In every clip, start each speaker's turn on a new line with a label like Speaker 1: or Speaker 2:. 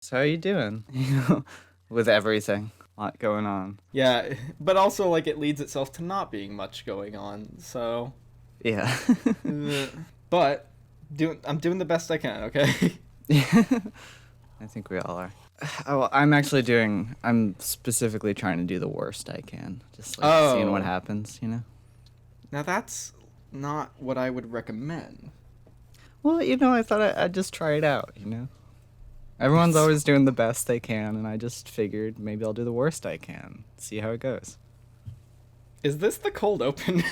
Speaker 1: So how you doing? With everything lot going on.
Speaker 2: Yeah, but also like it leads itself to not being much going on. So,
Speaker 1: Yeah.
Speaker 2: uh, but I'm doing the best I can. Okay.
Speaker 1: Yeah. I think we all are. Oh, I'm specifically trying to do the worst I can. Just like seeing what
Speaker 2: Oh,
Speaker 1: happens.
Speaker 2: now that's not what I would recommend.
Speaker 1: Well, I thought I'd just try it out. Everyone's always doing the best they can, and I just figured maybe I'll do the worst I can. See how it goes.
Speaker 2: Is this the cold open?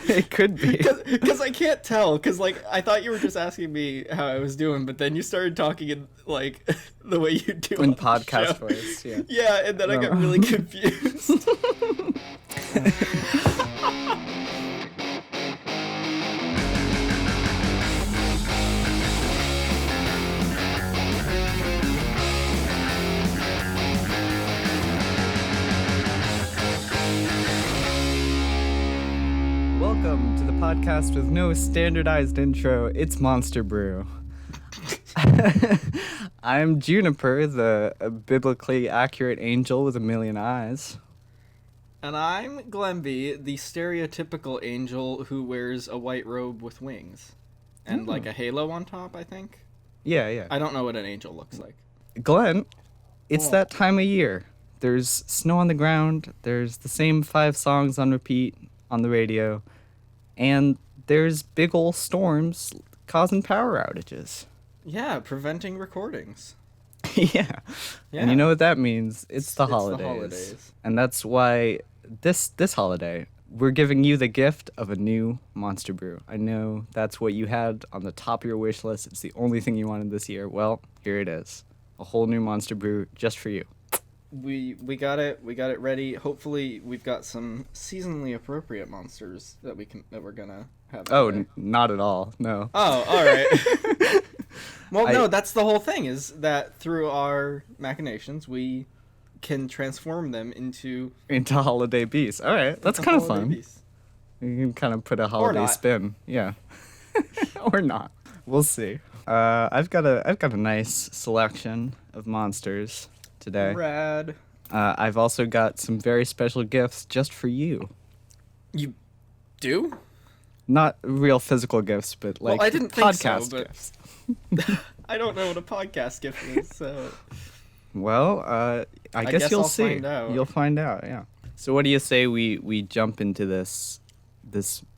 Speaker 1: It could be.
Speaker 2: Because I can't tell. Because like I thought you were just asking me how I was doing, but then you started talking in like the way you do
Speaker 1: In
Speaker 2: on the
Speaker 1: podcast
Speaker 2: show.
Speaker 1: voice, yeah.
Speaker 2: Yeah, and then I got really confused.
Speaker 1: Welcome to the podcast with no standardized intro. It's Monster Brew. I'm Juniper, the biblically accurate angel with a million eyes.
Speaker 2: And I'm Glenby, the stereotypical angel who wears a white robe with wings. And like a halo on top, I think.
Speaker 1: Yeah.
Speaker 2: I don't know what an angel looks like.
Speaker 1: Glenn, it's
Speaker 2: Oh.
Speaker 1: that time of year. There's snow on the ground, there's the same 5 songs on repeat on the radio, and there's big ol' storms causing power outages.
Speaker 2: Yeah, preventing recordings.
Speaker 1: Yeah. And you know what that means? It's the holidays. And that's why this holiday, we're giving you the gift of a new Monster Brew. I know that's what you had on the top of your wish list. It's the only thing you wanted this year. Well, here it is. A whole new Monster Brew just for you.
Speaker 2: We got it ready. Hopefully we've got some seasonally appropriate monsters that we're gonna have.
Speaker 1: Oh, not at all. No.
Speaker 2: Oh, all right. Well, no, that's the whole thing, is that through our machinations we can transform them into
Speaker 1: holiday beasts. All right, that's kind of fun.
Speaker 2: beasts.
Speaker 1: You can kind of put a holiday spin. Yeah. Or not. We'll see. I've got a nice selection of monsters today.
Speaker 2: Rad.
Speaker 1: I've also got some very special gifts just for you.
Speaker 2: You do?
Speaker 1: Not real physical gifts, but like
Speaker 2: I didn't think so,
Speaker 1: podcast
Speaker 2: but-
Speaker 1: gifts.
Speaker 2: I don't know what a podcast gift is, so
Speaker 1: Well, I guess you'll
Speaker 2: I'll
Speaker 1: see.
Speaker 2: find out.
Speaker 1: You'll find out, yeah. So what do you say we jump into this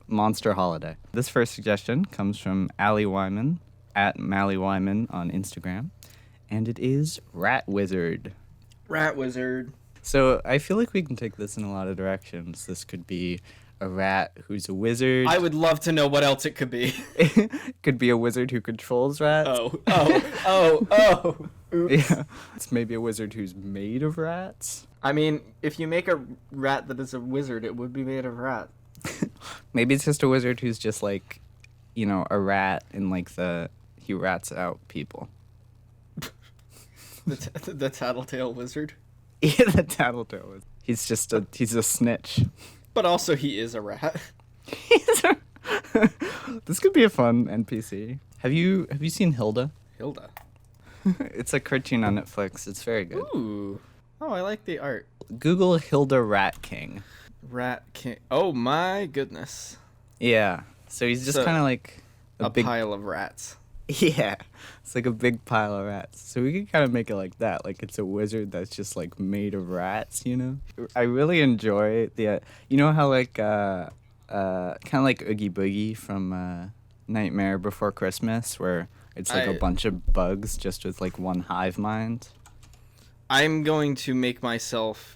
Speaker 1: monster holiday? This first suggestion comes from Allie Wyman, at Mally Wyman on Instagram, and it is Rat Wizard.
Speaker 2: Rat Wizard.
Speaker 1: So I feel like we can take this in a lot of directions. This could be a rat who's a wizard.
Speaker 2: I would love to know what else it could be.
Speaker 1: It could be a wizard who controls rats.
Speaker 2: Oh. Oops.
Speaker 1: Yeah. It's maybe a wizard who's made of rats.
Speaker 2: I mean, if you make a rat that is a wizard, it would be made of rat.
Speaker 1: Maybe it's just a wizard who's just like, a rat and like he rats out people.
Speaker 2: The tattletale wizard.
Speaker 1: Yeah, the tattletale wizard. He's a snitch.
Speaker 2: But also he is a rat.
Speaker 1: This could be a fun NPC. Have you seen Hilda?
Speaker 2: Hilda.
Speaker 1: It's a cartoon on Netflix. It's very good.
Speaker 2: Ooh. Oh, I like the art.
Speaker 1: Google Hilda Rat King.
Speaker 2: Rat King. Oh my goodness.
Speaker 1: Yeah. So he's just kind of like
Speaker 2: A
Speaker 1: big
Speaker 2: pile of rats.
Speaker 1: Yeah, it's like a big pile of rats. So we could kind of make it like that. Like it's a wizard that's just like made of rats. I really enjoy how like kind of like Oogie Boogie from Nightmare Before Christmas, where it's like a bunch of bugs just with like one hive mind.
Speaker 2: I'm going to make myself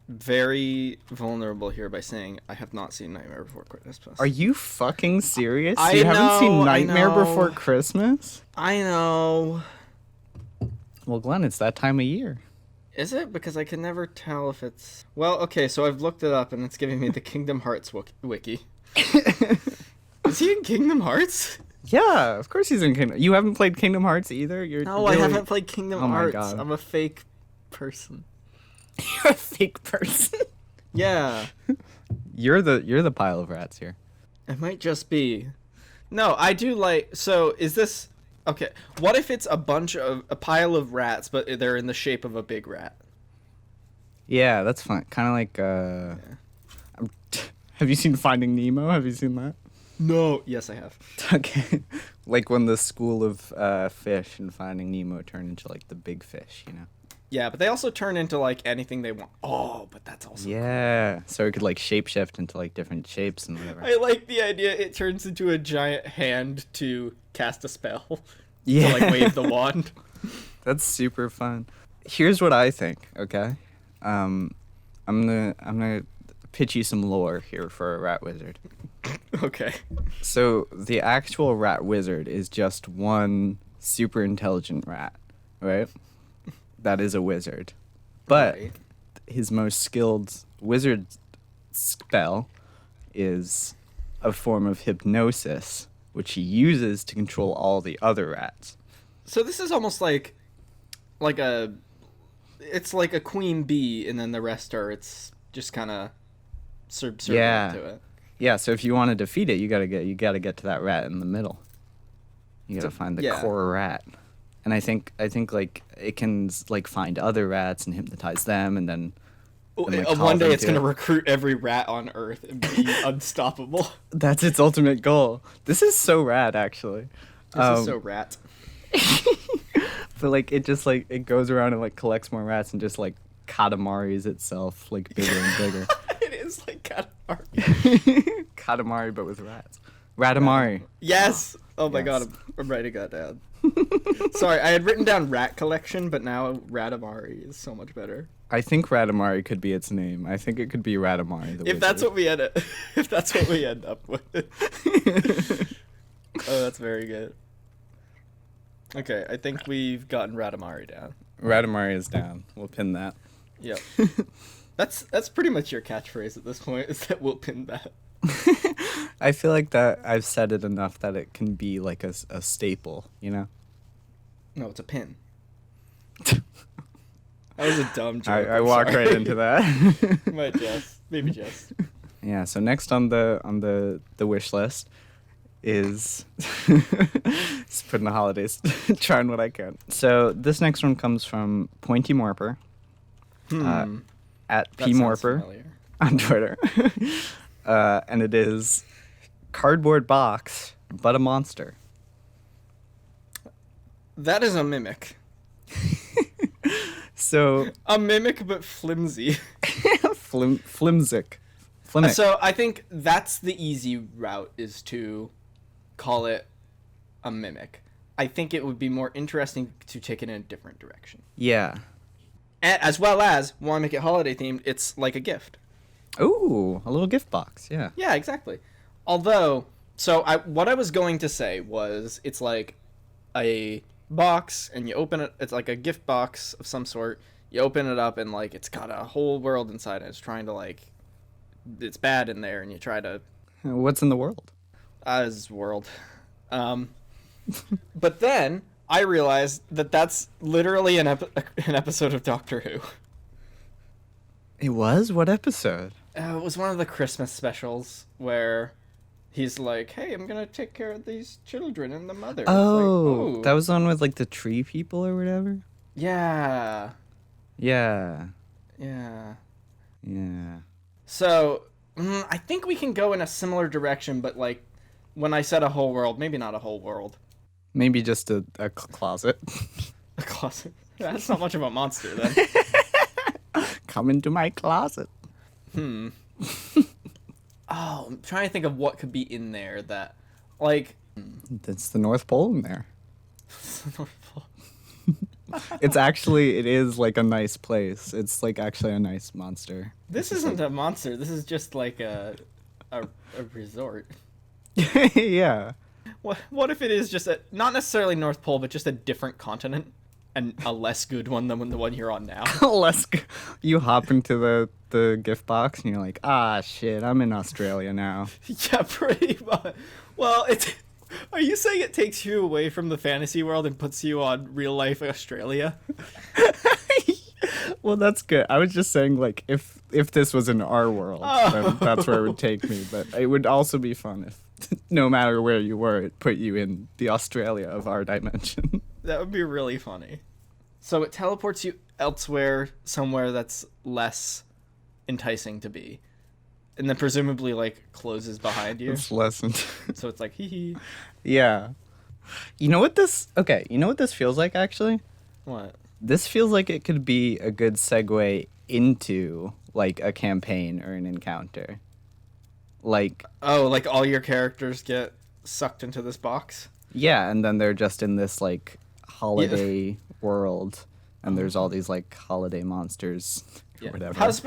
Speaker 2: very vulnerable here by saying I have not seen Nightmare Before Christmas.
Speaker 1: Are you fucking serious?
Speaker 2: I
Speaker 1: You haven't seen
Speaker 2: know, I
Speaker 1: Nightmare
Speaker 2: know.
Speaker 1: Before Christmas?
Speaker 2: I know.
Speaker 1: Well, Glenn, it's that time of year.
Speaker 2: Is it? Because I can never tell if it's... Well, okay, so I've looked it up and it's giving me the Kingdom Hearts wiki. Is he in Kingdom Hearts?
Speaker 1: Yeah, of course he's in Kingdom. You haven't played Kingdom Hearts either?
Speaker 2: No, I haven't played Kingdom
Speaker 1: Oh my
Speaker 2: Hearts.
Speaker 1: God.
Speaker 2: I'm a fake person.
Speaker 1: You're a fake person.
Speaker 2: Yeah.
Speaker 1: You're the pile of rats here.
Speaker 2: It might just be... No, I do like... So, is this Okay, what if it's a pile of rats, but they're in the shape of a big rat?
Speaker 1: Yeah, that's fun. Kind of like
Speaker 2: Yeah.
Speaker 1: have you seen Finding Nemo? Have you seen that?
Speaker 2: No. Yes, I have.
Speaker 1: Okay. Like when the school of fish in Finding Nemo turn into like the big fish, you know?
Speaker 2: Yeah, but they also turn into like anything they want. Oh, but that's also
Speaker 1: Yeah. So it could like shapeshift into like different shapes and whatever.
Speaker 2: I like the idea it turns into a giant hand to cast a spell.
Speaker 1: Yeah.
Speaker 2: To like wave the wand.
Speaker 1: That's super fun. Here's what I think, okay? I'm gonna pitch you some lore here for a rat wizard.
Speaker 2: Okay.
Speaker 1: So the actual rat wizard is just one super intelligent rat, right? That is a wizard. But
Speaker 2: Right.
Speaker 1: his most skilled wizard spell is a form of hypnosis, which he uses to control all the other rats.
Speaker 2: So this is almost like a it's like a queen bee and then the rest are it's just kind of subservient
Speaker 1: Yeah.
Speaker 2: to it.
Speaker 1: Yeah, so if you want to defeat it, you gotta get to that rat in the middle. You gotta find the
Speaker 2: yeah.
Speaker 1: core rat. And I think like it can like find other rats and hypnotize them, and then like, call
Speaker 2: One day
Speaker 1: them
Speaker 2: it's
Speaker 1: to
Speaker 2: going to
Speaker 1: it.
Speaker 2: recruit every rat on Earth and be unstoppable.
Speaker 1: That's its ultimate goal. This is so rad, actually.
Speaker 2: This is so rat.
Speaker 1: But like it just like it goes around and like collects more rats and just like Katamaris itself like bigger and bigger.
Speaker 2: It is like Katamari.
Speaker 1: Katamari, but with rats. Ratamari.
Speaker 2: Yes. Oh my
Speaker 1: Yes.
Speaker 2: god, I'm writing that down. Sorry, I had written down rat collection, but now Ratamari is so much better.
Speaker 1: I think Ratamari could be its name. I think it could be Ratamari. The
Speaker 2: If that's
Speaker 1: wizard.
Speaker 2: what we end up, if that's what we end up with. Oh, that's very good. Okay, I think we've gotten Ratamari down.
Speaker 1: Ratamari is down. We'll pin that.
Speaker 2: Yep. That's pretty much your catchphrase at this point. Is that we'll pin that.
Speaker 1: I feel like that I've said it enough that it can be like a staple, you know?
Speaker 2: No, it's a pin. That was a dumb joke.
Speaker 1: I
Speaker 2: I'm
Speaker 1: walked
Speaker 2: sorry.
Speaker 1: right into that.
Speaker 2: Might just, maybe just.
Speaker 1: Yeah, so next on the wish list is just putting the holidays, trying what I can. So this next one comes from Pointy Morper at
Speaker 2: That sounds
Speaker 1: PMorper
Speaker 2: familiar.
Speaker 1: on Twitter. And it is cardboard box, but a monster.
Speaker 2: That is a mimic.
Speaker 1: So
Speaker 2: A mimic, but flimsy.
Speaker 1: flimsic. Flimic.
Speaker 2: So I think that's the easy route is to call it a mimic. I think it would be more interesting to take it in a different direction.
Speaker 1: Yeah.
Speaker 2: As well as, want to make it holiday themed, it's like a gift.
Speaker 1: Ooh, a little gift box. Yeah.
Speaker 2: Yeah, exactly. Although, what I was going to say was it's like a box and you open it, it's like a gift box of some sort. You open it up and like it's got a whole world inside it. It's trying to like, it's bad in there and you try to
Speaker 1: What's in the world?
Speaker 2: as world. But then I realized that that's literally an episode of Doctor Who.
Speaker 1: It was? What episode?
Speaker 2: It was one of the Christmas specials where he's like, "Hey, I'm gonna take care of these children and the mother." It's like,
Speaker 1: Oh,
Speaker 2: ooh.
Speaker 1: that was the one with like the tree people or whatever?
Speaker 2: Yeah,
Speaker 1: Yeah.
Speaker 2: yeah.
Speaker 1: Yeah.
Speaker 2: So I think we can go in a similar direction, but like when I said a whole world, maybe not a whole world.
Speaker 1: Maybe just a closet.
Speaker 2: A closet. That's not much of a monster then.
Speaker 1: Come into my closet.
Speaker 2: Oh, I'm trying to think of what could be in there that, like,
Speaker 1: That's the North Pole in there. It is like a nice place. It's like actually a nice monster.
Speaker 2: This isn't a monster. This is just like a resort.
Speaker 1: Yeah.
Speaker 2: What if it is just not necessarily North Pole, but just a different continent and a less good one than the one you're on now?
Speaker 1: You hop into the gift box and you're like, ah, shit, I'm in Australia now.
Speaker 2: Yeah, pretty much. Well, are you saying it takes you away from the fantasy world and puts you on real life Australia?
Speaker 1: Well, that's good. I was just saying, like, if this was in our world, then that's where it would take me. But it would also be fun if no matter where you were, it put you in the Australia of our dimension.
Speaker 2: That would be really funny. So it teleports you elsewhere, somewhere that's less enticing to be. And then presumably, like, closes behind you.
Speaker 1: It's lessened.
Speaker 2: So it's like, hee hee.
Speaker 1: Yeah. You know what this... Okay, you know what this feels like, actually?
Speaker 2: What?
Speaker 1: This feels like it could be a good segue into, like, a campaign or an encounter. Like...
Speaker 2: Oh, like all your characters get sucked into this box?
Speaker 1: Yeah, and then they're just in this, like, holiday world, and there's all these, like, holiday monsters or whatever.
Speaker 2: How's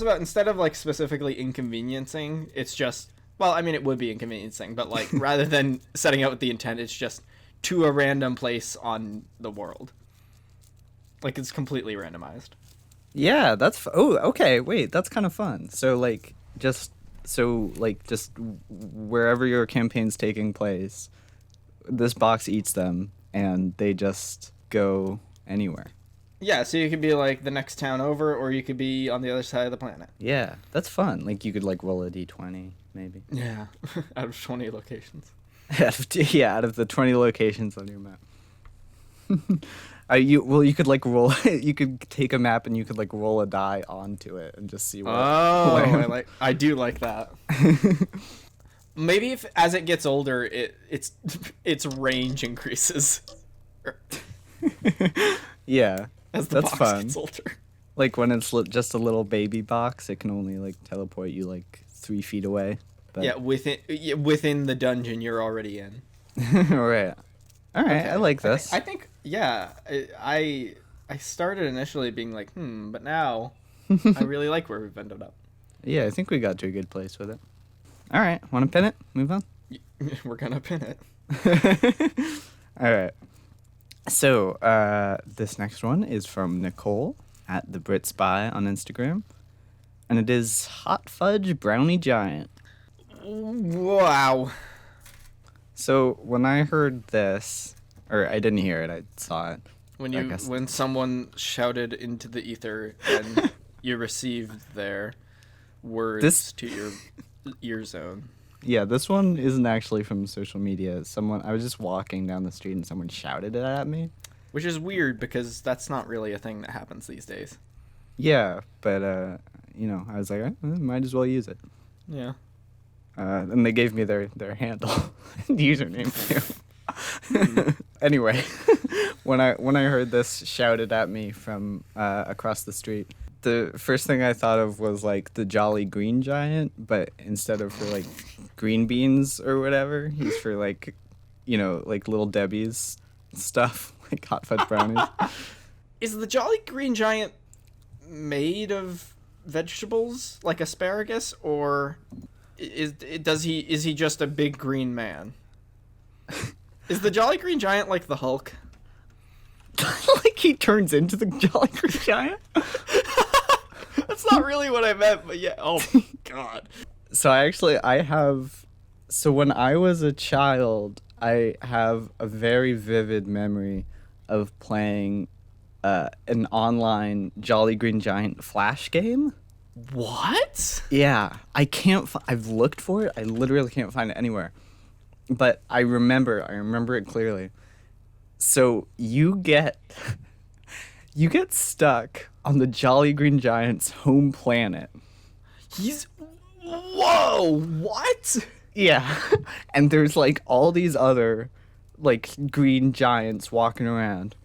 Speaker 2: about instead of, like, specifically inconveniencing, it's just... Well, I mean, it would be inconveniencing, but, like, rather than setting out with the intent, it's just to a random place on the world. Like, it's completely randomized.
Speaker 1: Yeah, that's... Oh, okay, wait, that's kind of fun. So, like, just wherever your campaign's taking place, this box eats them, and they just go anywhere.
Speaker 2: Yeah, so you could be, like, the next town over, or you could be on the other side of the planet.
Speaker 1: Yeah, that's fun. Like, you could, like, roll a d20, maybe.
Speaker 2: Yeah, out of 20 locations.
Speaker 1: Out of the 20 locations on your map. You could, like, roll... You could take a map and you could, like, roll a die onto it and just see what...
Speaker 2: Oh, I do like that. Maybe if, as it gets older, its range increases.
Speaker 1: Yeah,
Speaker 2: As the
Speaker 1: that's
Speaker 2: box
Speaker 1: fun.
Speaker 2: gets older.
Speaker 1: Like, when it's just a little baby box, it can only, like, teleport you, like, 3 feet away. But...
Speaker 2: Yeah, within the dungeon you're already in.
Speaker 1: Right. All right, okay. I like this.
Speaker 2: I think, yeah, I started initially being like, but now I really like where we've ended up.
Speaker 1: Yeah, I think we got to a good place with it. All right, want to pin it? Move on?
Speaker 2: We're going to pin it.
Speaker 1: All right. So, this next one is from Nicole at the Brit Spy on Instagram. And it is Hot Fudge Brownie Giant.
Speaker 2: Wow.
Speaker 1: So, when I heard this, or I didn't hear it, I saw it.
Speaker 2: When someone shouted into the ether and you received their words to your ear zone.
Speaker 1: Yeah, this one isn't actually from social media. I was just walking down the street and someone shouted it at me.
Speaker 2: Which is weird because that's not really a thing that happens these days.
Speaker 1: Yeah, but, I was like, might as well use it.
Speaker 2: Yeah.
Speaker 1: And they gave me their handle and username too. Anyway, when I heard this shouted at me from across the street, the first thing I thought of was like the Jolly Green Giant, but instead of for like green beans or whatever, he's for like, like Little Debbie's stuff, like hot fudge brownies.
Speaker 2: Is the Jolly Green Giant made of vegetables like asparagus, or is he just a big green man? Is the Jolly Green Giant like the Hulk?
Speaker 1: Like he turns into the Jolly Green Giant?
Speaker 2: That's not really what I meant, but yeah. Oh, God. So
Speaker 1: when I was a child, I have a very vivid memory of playing an online Jolly Green Giant Flash game.
Speaker 2: What?
Speaker 1: Yeah, I've looked for it. I literally can't find it anywhere. But I remember it clearly. So you get stuck on the Jolly Green Giant's home planet.
Speaker 2: Whoa, what?
Speaker 1: Yeah. And there's like all these other like green giants walking around.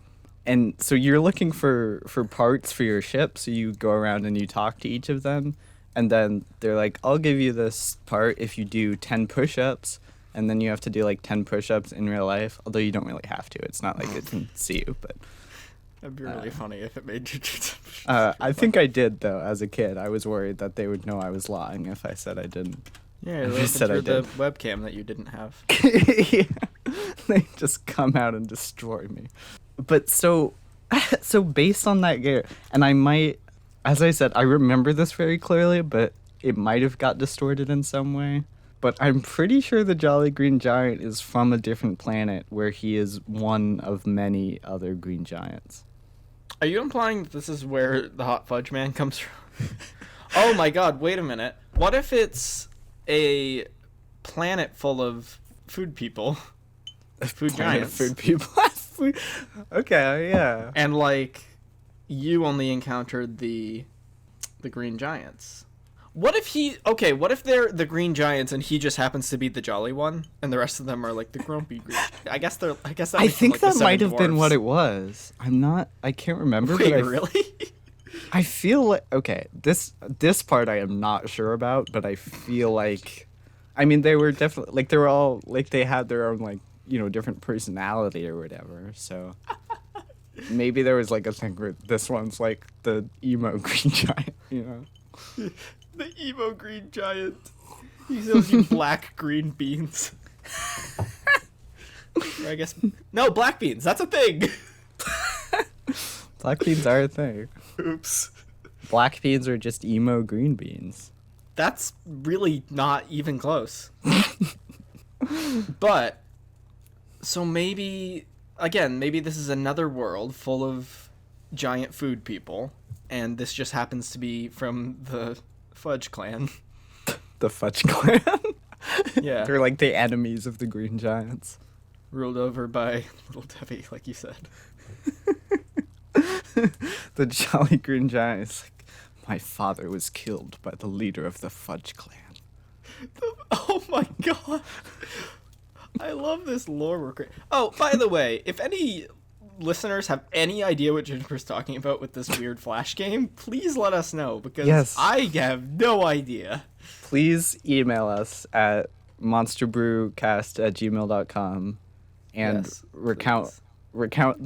Speaker 1: And so you're looking for parts for your ship, so you go around and you talk to each of them, and then they're like, I'll give you this part if you do 10 push-ups, and then you have to do like 10 push-ups in real life, although you don't really have to. It's not like it can see you, but...
Speaker 2: That'd be really funny if it made you do
Speaker 1: I think I did, though, as a kid. I was worried that they would know I was lying if I said I didn't.
Speaker 2: Yeah, they said I did. The webcam that you didn't have.
Speaker 1: Yeah. They just come out and destroy me. But so based on that game, and I might, as I said, I remember this very clearly, but it might have got distorted in some way. But I'm pretty sure the Jolly Green Giant is from a different planet where he is one of many other green giants.
Speaker 2: Are you implying that this is where the Hot Fudge Man comes from? Oh my God, wait a minute. What if it's a planet full of food people, food
Speaker 1: Planet
Speaker 2: giants,
Speaker 1: food people. Okay, yeah.
Speaker 2: and like you only encountered the green giants. What if they're the green giants and he just happens to be the jolly one and the rest of them are like the grumpy green? I guess that
Speaker 1: I
Speaker 2: makes them,
Speaker 1: think
Speaker 2: like, the
Speaker 1: that
Speaker 2: seven
Speaker 1: might have been
Speaker 2: dwarfs.
Speaker 1: what it was. I can't remember.
Speaker 2: Wait,
Speaker 1: but
Speaker 2: really?
Speaker 1: I feel like, okay, this part I am not sure about, but I feel like, I mean, they were definitely, like, they were all, like, they had their own, like, different personality or whatever, so maybe there was, like, a thing where this one's, like, the emo green giant.
Speaker 2: The emo green giant. He sells you black green beans. Or I guess no, black beans. That's a thing.
Speaker 1: Black beans are a thing.
Speaker 2: Oops.
Speaker 1: Black beans are just emo green beans.
Speaker 2: That's really not even close. But so maybe this is another world full of giant food people, and this just happens to be from the Fudge Clan.
Speaker 1: The Fudge Clan.
Speaker 2: Yeah.
Speaker 1: They're like the enemies of the Green Giants.
Speaker 2: Ruled over by Little Debbie, like you said.
Speaker 1: The Jolly Green Giant is like, my father was killed by the leader of the Fudge Clan.
Speaker 2: Oh my god. I love this lore worker. Oh, by the way, if any listeners have any idea what Ginger's talking about with this weird Flash game, please let us know, because
Speaker 1: Yes.
Speaker 2: I have no idea.
Speaker 1: Please email us at monsterbrewcast@gmail.com and
Speaker 2: Yes,
Speaker 1: recount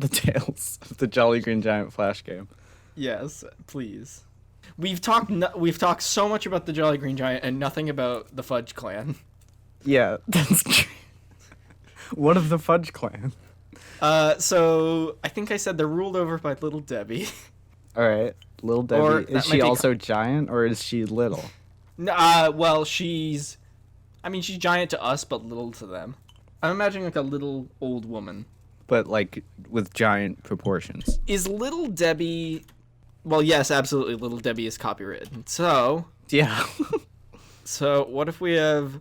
Speaker 1: the tales of the Jolly Green Giant Flash game.
Speaker 2: Yes, please. We've talked so much about the Jolly Green Giant and nothing about the Fudge Clan.
Speaker 1: Yeah, that's true. What of the Fudge Clan?
Speaker 2: So I think I said they're ruled over by Little Debbie.
Speaker 1: All right, Little
Speaker 2: Or
Speaker 1: Debbie.
Speaker 2: that
Speaker 1: Is
Speaker 2: might
Speaker 1: she
Speaker 2: be
Speaker 1: also giant or is she little?
Speaker 2: Well, she's giant to us, but little to them. I'm imagining like a little old woman.
Speaker 1: But like with giant proportions.
Speaker 2: Is Little Debbie? Well, yes, absolutely. Little Debbie is copyrighted. So
Speaker 1: Yeah.
Speaker 2: what if we have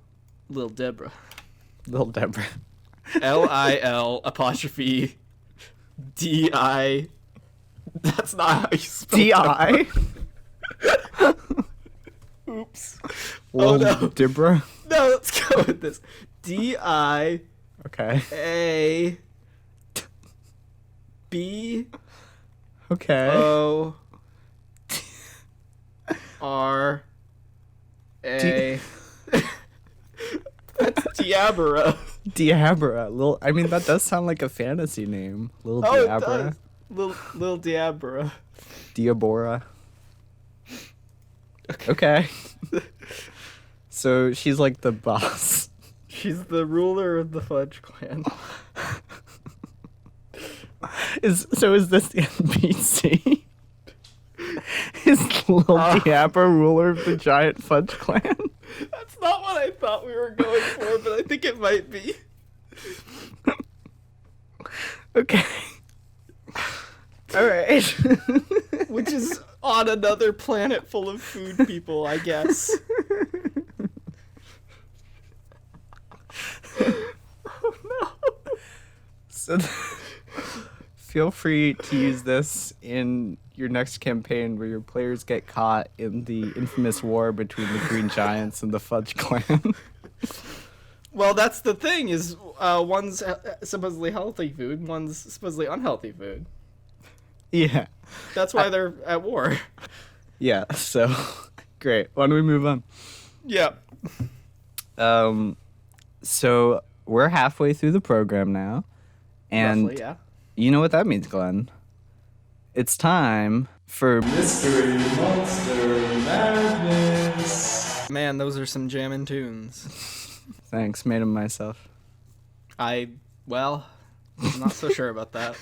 Speaker 2: Little Deborah?
Speaker 1: Little Deborah.
Speaker 2: Lil apostrophe DI. That's not how you spell
Speaker 1: D.I.?
Speaker 2: Oops.
Speaker 1: Little
Speaker 2: no.
Speaker 1: Deborah?
Speaker 2: No, let's go with this. DIA
Speaker 1: Okay.
Speaker 2: B
Speaker 1: Okay.
Speaker 2: O R A. That's Diabra.
Speaker 1: Diabra. I mean, that does sound like a fantasy name. Little
Speaker 2: Oh, it
Speaker 1: Diabra.
Speaker 2: does. Little Diabra.
Speaker 1: Diabora. Okay. So she's like the boss.
Speaker 2: She's the ruler of the Fudge Clan.
Speaker 1: Is this the NPC? Is Little Diabra ruler of the giant Fudge Clan?
Speaker 2: That's not what I thought we were going for, but I think it might be.
Speaker 1: Okay. All right.
Speaker 2: Which is on another planet full of food people, I guess. Oh no.
Speaker 1: So feel free to use this in your next campaign where your players get caught in the infamous war between the Green Giants and the Fudge Clan.
Speaker 2: Well, that's the thing, is one's supposedly healthy food, one's supposedly unhealthy food.
Speaker 1: Yeah.
Speaker 2: That's why they're at war.
Speaker 1: Yeah, so great. Why don't we move on?
Speaker 2: Yeah.
Speaker 1: So we're halfway through the program now. And
Speaker 2: Roughly, yeah.
Speaker 1: you know what that means, Glenn. It's time for Mystery Monster Madness.
Speaker 2: Man, those are some jammin' tunes.
Speaker 1: Thanks, made them myself.
Speaker 2: I'm not so sure about that.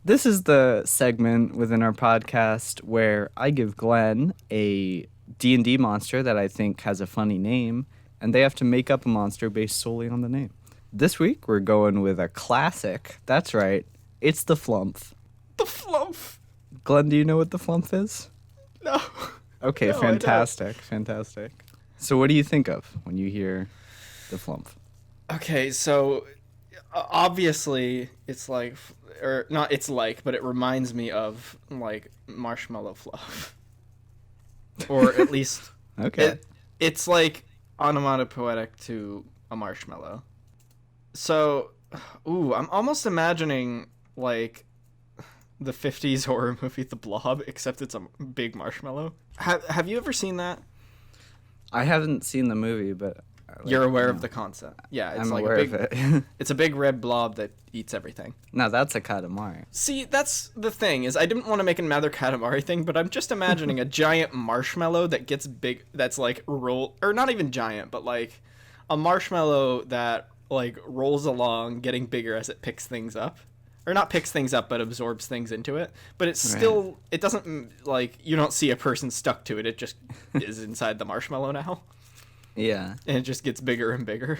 Speaker 1: This is the segment within our podcast where I give Glenn a D&D monster that I think has a funny name, and they have to make up a monster based solely on the name. This week, we're going with a classic. That's right. It's the Flumph.
Speaker 2: The Flumph!
Speaker 1: Glenn, do you know what the Flumph is?
Speaker 2: No.
Speaker 1: Okay,
Speaker 2: No, I don't.
Speaker 1: fantastic. So what do you think of when you hear the flump?
Speaker 2: Okay, so obviously it's like, or not, it's like, but it reminds me of like marshmallow fluff, or at least
Speaker 1: Okay.
Speaker 2: it's like onomatopoetic to a marshmallow. So, ooh, I'm almost imagining like the 50s horror movie The Blob, except it's a big marshmallow. Have you ever seen that?
Speaker 1: I haven't seen the movie, but
Speaker 2: You're aware of the concept. Yeah, it's
Speaker 1: I'm
Speaker 2: like
Speaker 1: aware
Speaker 2: a big
Speaker 1: of it.
Speaker 2: it's a big red blob that eats everything.
Speaker 1: No, that's a Katamari.
Speaker 2: See, that's the thing, is I didn't want to make another Katamari thing, but I'm just imagining a giant marshmallow that gets big, that's like roll, or not even giant, but like a marshmallow that like rolls along, getting bigger as it picks things up. Or not picks things up, but absorbs things into it. But it's still,
Speaker 1: Right.
Speaker 2: it doesn't, like, you don't see a person stuck to it. It just is inside the marshmallow now.
Speaker 1: Yeah.
Speaker 2: And it just gets bigger and bigger.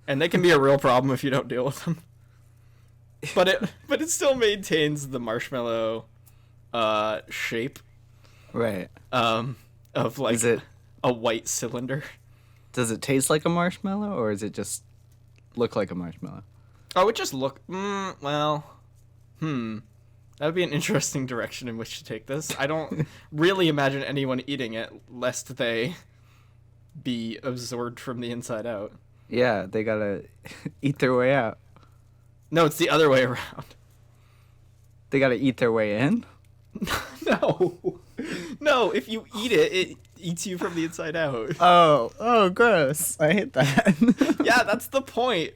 Speaker 2: And they can be a real problem if you don't deal with them. But it still maintains the marshmallow shape
Speaker 1: Right.
Speaker 2: of like
Speaker 1: Is it?
Speaker 2: a white cylinder.
Speaker 1: Does it taste like a marshmallow, or does it just look like a marshmallow?
Speaker 2: Oh, it just look well. That would be an interesting direction in which to take this. I don't really imagine anyone eating it lest they be absorbed from the inside out.
Speaker 1: Yeah, they gotta eat their way out.
Speaker 2: No, it's the other way around.
Speaker 1: They gotta eat their way in.
Speaker 2: No. No, if you eat it, it eats you from the inside out.
Speaker 1: Oh, gross! I hate that.
Speaker 2: Yeah, that's the point.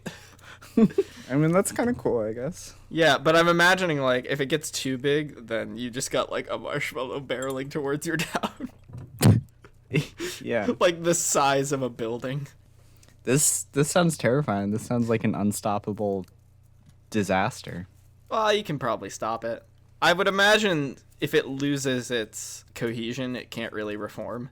Speaker 1: I mean, that's kind of cool, I guess.
Speaker 2: Yeah, but I'm imagining, like, if it gets too big, then you just got, like, a marshmallow barreling towards your town.
Speaker 1: Yeah.
Speaker 2: Like, the size of a building.
Speaker 1: This sounds terrifying. This sounds like an unstoppable disaster.
Speaker 2: Well, you can probably stop it. I would imagine if it loses its cohesion, it can't really reform.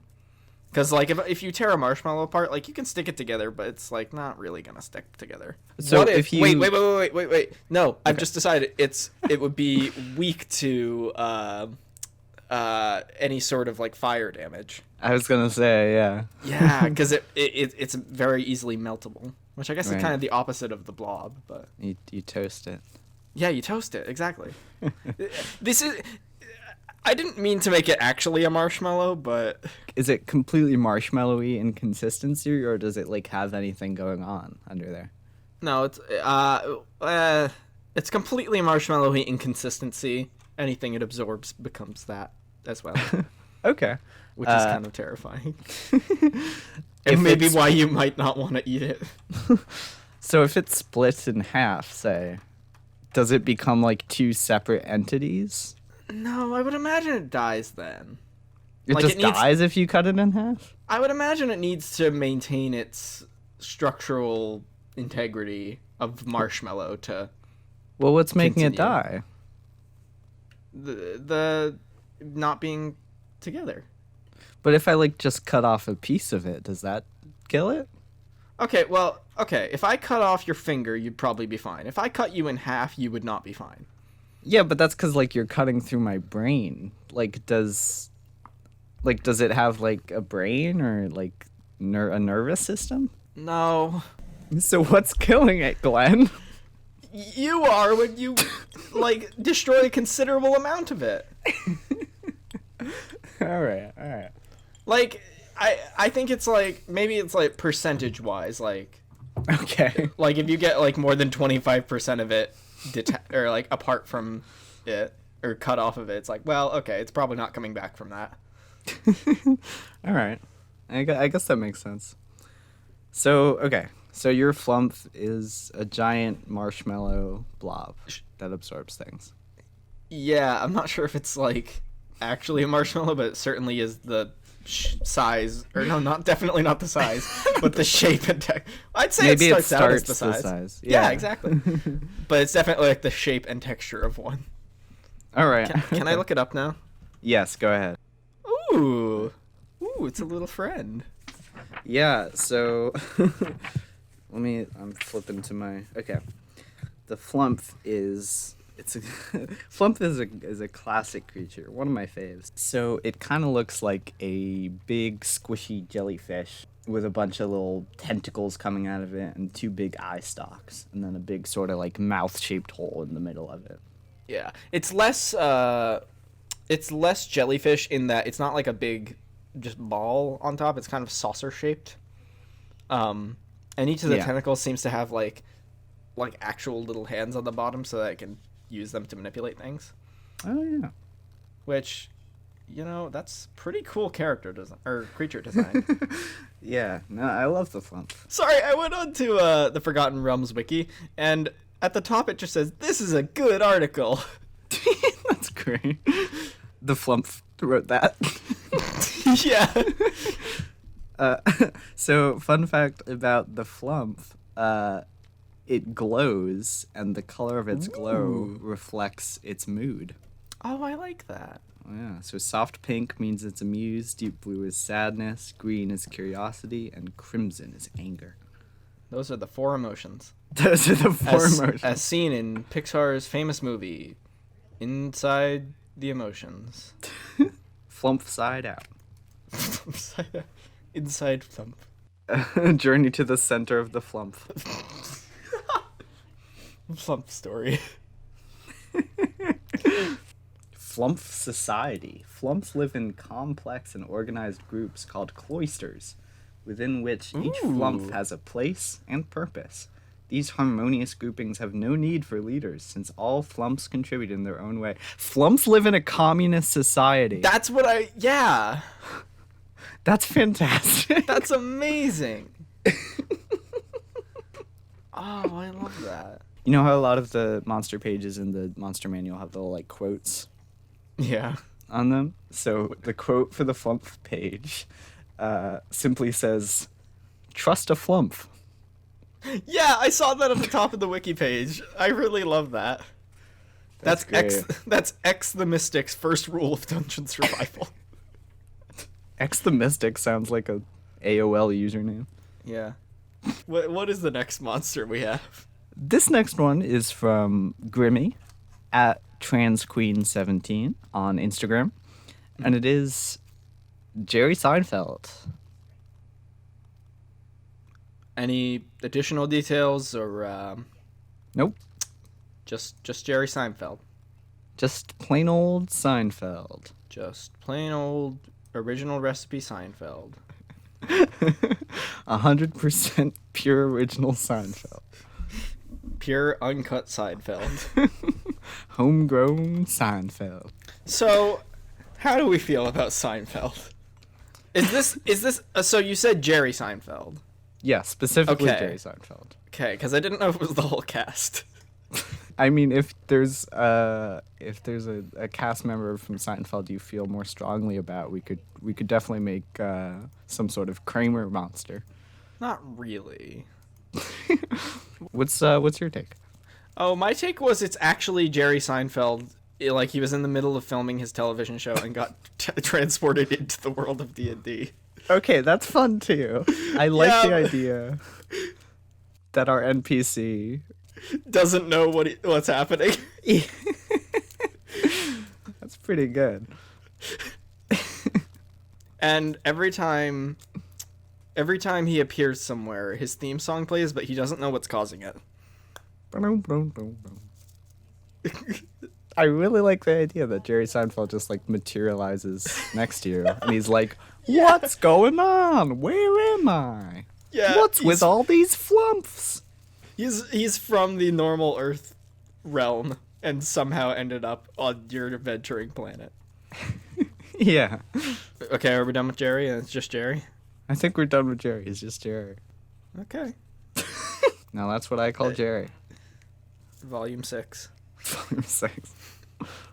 Speaker 2: Because, like, if you tear a marshmallow apart, like, you can stick it together, but it's, like, not really gonna stick together.
Speaker 1: So
Speaker 2: What
Speaker 1: if you-
Speaker 2: Wait. No, I've just decided it would be weak to any sort of, like, fire damage.
Speaker 1: I was gonna say, yeah.
Speaker 2: Yeah, because it's very easily meltable, which I guess
Speaker 1: Right.
Speaker 2: is kind of the opposite of the blob, but...
Speaker 1: You toast it.
Speaker 2: Yeah, you toast it, exactly. This is... I didn't mean to make it actually a marshmallow, but...
Speaker 1: Is it completely marshmallowy in consistency, or does it like have anything going on under there?
Speaker 2: No, it's completely marshmallowy in consistency. Anything it absorbs becomes that as well,
Speaker 1: Okay.
Speaker 2: which is kind of terrifying.
Speaker 1: If
Speaker 2: And maybe
Speaker 1: it's-
Speaker 2: why you might not want to eat it.
Speaker 1: So if it splits in half, say, does it become like two separate entities?
Speaker 2: No, I would imagine it dies then.
Speaker 1: It
Speaker 2: Like,
Speaker 1: just
Speaker 2: it needs-
Speaker 1: dies if you cut it in half?
Speaker 2: I would imagine it needs to maintain its structural integrity of marshmallow to
Speaker 1: Well, what's making it
Speaker 2: Continue.
Speaker 1: die?
Speaker 2: the not being together.
Speaker 1: But if I like just cut off a piece of it, does that kill it?
Speaker 2: Okay, if I cut off your finger, you'd probably be fine. If I cut you in half, you would not be fine.
Speaker 1: Yeah, but that's because like you're cutting through my brain. Does it have like a brain or like a nervous system?
Speaker 2: No.
Speaker 1: So what's killing it, Glenn?
Speaker 2: You are when you, like, destroy a considerable amount of it.
Speaker 1: all right.
Speaker 2: Like, I think it's like, maybe it's like percentage-wise, like
Speaker 1: Okay.
Speaker 2: if you get, like, more than 25% of it, or, like, apart from it, or cut off of it, it's like, well, okay, it's probably not coming back from that.
Speaker 1: All right. I guess that makes sense. So, okay. So your flump is a giant marshmallow blob that absorbs things.
Speaker 2: Yeah, I'm not sure if it's, like, actually a marshmallow, but it certainly is the size, or no, definitely not the size, but the shape and texture. I'd say
Speaker 1: Maybe
Speaker 2: it
Speaker 1: it
Speaker 2: starts out as
Speaker 1: starts
Speaker 2: the
Speaker 1: the
Speaker 2: size.
Speaker 1: size.
Speaker 2: Yeah,
Speaker 1: Yeah.
Speaker 2: exactly. But it's definitely like the shape and texture of one.
Speaker 1: All right.
Speaker 2: Can I look it up now?
Speaker 1: Yes, go ahead.
Speaker 2: Ooh, it's a little friend.
Speaker 1: Yeah, so I'm flipping to my okay. The flump is flump is a classic creature, one of my faves. So it kind of looks like a big squishy jellyfish. with a bunch of little tentacles coming out of it and two big eye stalks and then a big sort of like mouth-shaped hole in the middle of it.
Speaker 2: Yeah, it's less jellyfish in that it's not like a big just ball on top. It's kind of saucer shaped. And each of the tentacles seems to have like actual little hands on the bottom so that it can use them to manipulate things.
Speaker 1: Oh yeah.
Speaker 2: Which, that's pretty cool character design or creature design.
Speaker 1: Yeah, no, I love the flump.
Speaker 2: Sorry, I went on to the Forgotten Realms wiki, and at the top it just says, "This is a good article."
Speaker 1: That's great. The flump wrote that.
Speaker 2: Yeah.
Speaker 1: So, fun fact about the flump, it glows, and the color of its glow reflects its mood.
Speaker 2: Oh, I like that.
Speaker 1: Yeah, so soft pink means it's amused, deep blue is sadness, green is curiosity, and crimson is anger.
Speaker 2: Those are the 4 emotions.
Speaker 1: Those are the 4 emotions.
Speaker 2: As seen in Pixar's famous movie, Inside the Emotions.
Speaker 1: Flump side out.
Speaker 2: Inside Flump.
Speaker 1: Journey to the center of the flump.
Speaker 2: Flump story.
Speaker 1: Flump society. Flumps live in complex and organized groups called cloisters, within which each flump has a place and purpose. These harmonious groupings have no need for leaders, since all flumps contribute in their own way. Flumps live in a communist society.
Speaker 2: That's what yeah.
Speaker 1: That's fantastic.
Speaker 2: That's amazing. Oh, I love that.
Speaker 1: You know how a lot of the monster pages in the monster manual have little, like, quotes?
Speaker 2: Yeah.
Speaker 1: On them? So the quote for the flump page simply says, "Trust a flump."
Speaker 2: Yeah, I saw that at the top of the wiki page. I really love that. That's X the Mystic's first rule of dungeon survival.
Speaker 1: X the Mystic sounds like a AOL username.
Speaker 2: Yeah. What is the next monster we have?
Speaker 1: This next one is from Grimmy at TransQueen17 on Instagram, and it is Jerry Seinfeld.
Speaker 2: Any additional details or
Speaker 1: Nope.
Speaker 2: Just Jerry Seinfeld.
Speaker 1: Just plain old Seinfeld.
Speaker 2: Just plain old original recipe Seinfeld.
Speaker 1: 100% pure original Seinfeld.
Speaker 2: Pure uncut Seinfeld.
Speaker 1: Homegrown Seinfeld.
Speaker 2: So, how do we feel about Seinfeld? Is this so you said Jerry Seinfeld?
Speaker 1: Yeah, specifically
Speaker 2: Okay.
Speaker 1: Jerry Seinfeld.
Speaker 2: Okay, because I didn't know if it was the whole cast.
Speaker 1: I mean, if there's a cast member from Seinfeld you feel more strongly about, we could definitely make some sort of Kramer monster.
Speaker 2: Not really.
Speaker 1: What's your take?
Speaker 2: Oh, my take was it's actually Jerry Seinfeld. Like he was in the middle of filming his television show and got transported into the world of D&D.
Speaker 1: Okay, that's fun too. I like
Speaker 2: Yeah.
Speaker 1: the idea that our NPC
Speaker 2: Doesn't know what's happening.
Speaker 1: That's pretty good.
Speaker 2: And every time he appears somewhere, his theme song plays, but he doesn't know what's causing it.
Speaker 1: I really like the idea that Jerry Seinfeld just like materializes next to you, and he's like, "What's going on? Where am I?
Speaker 2: Yeah.
Speaker 1: What's with all these flumps?"
Speaker 2: He's from the normal Earth realm and somehow ended up on your adventuring planet.
Speaker 1: Yeah.
Speaker 2: Okay, are we done with Jerry? And it's just Jerry?
Speaker 1: I think we're done with Jerry. It's just Jerry.
Speaker 2: Okay.
Speaker 1: Now that's what I call Jerry.
Speaker 2: Volume 6.
Speaker 1: Volume 6.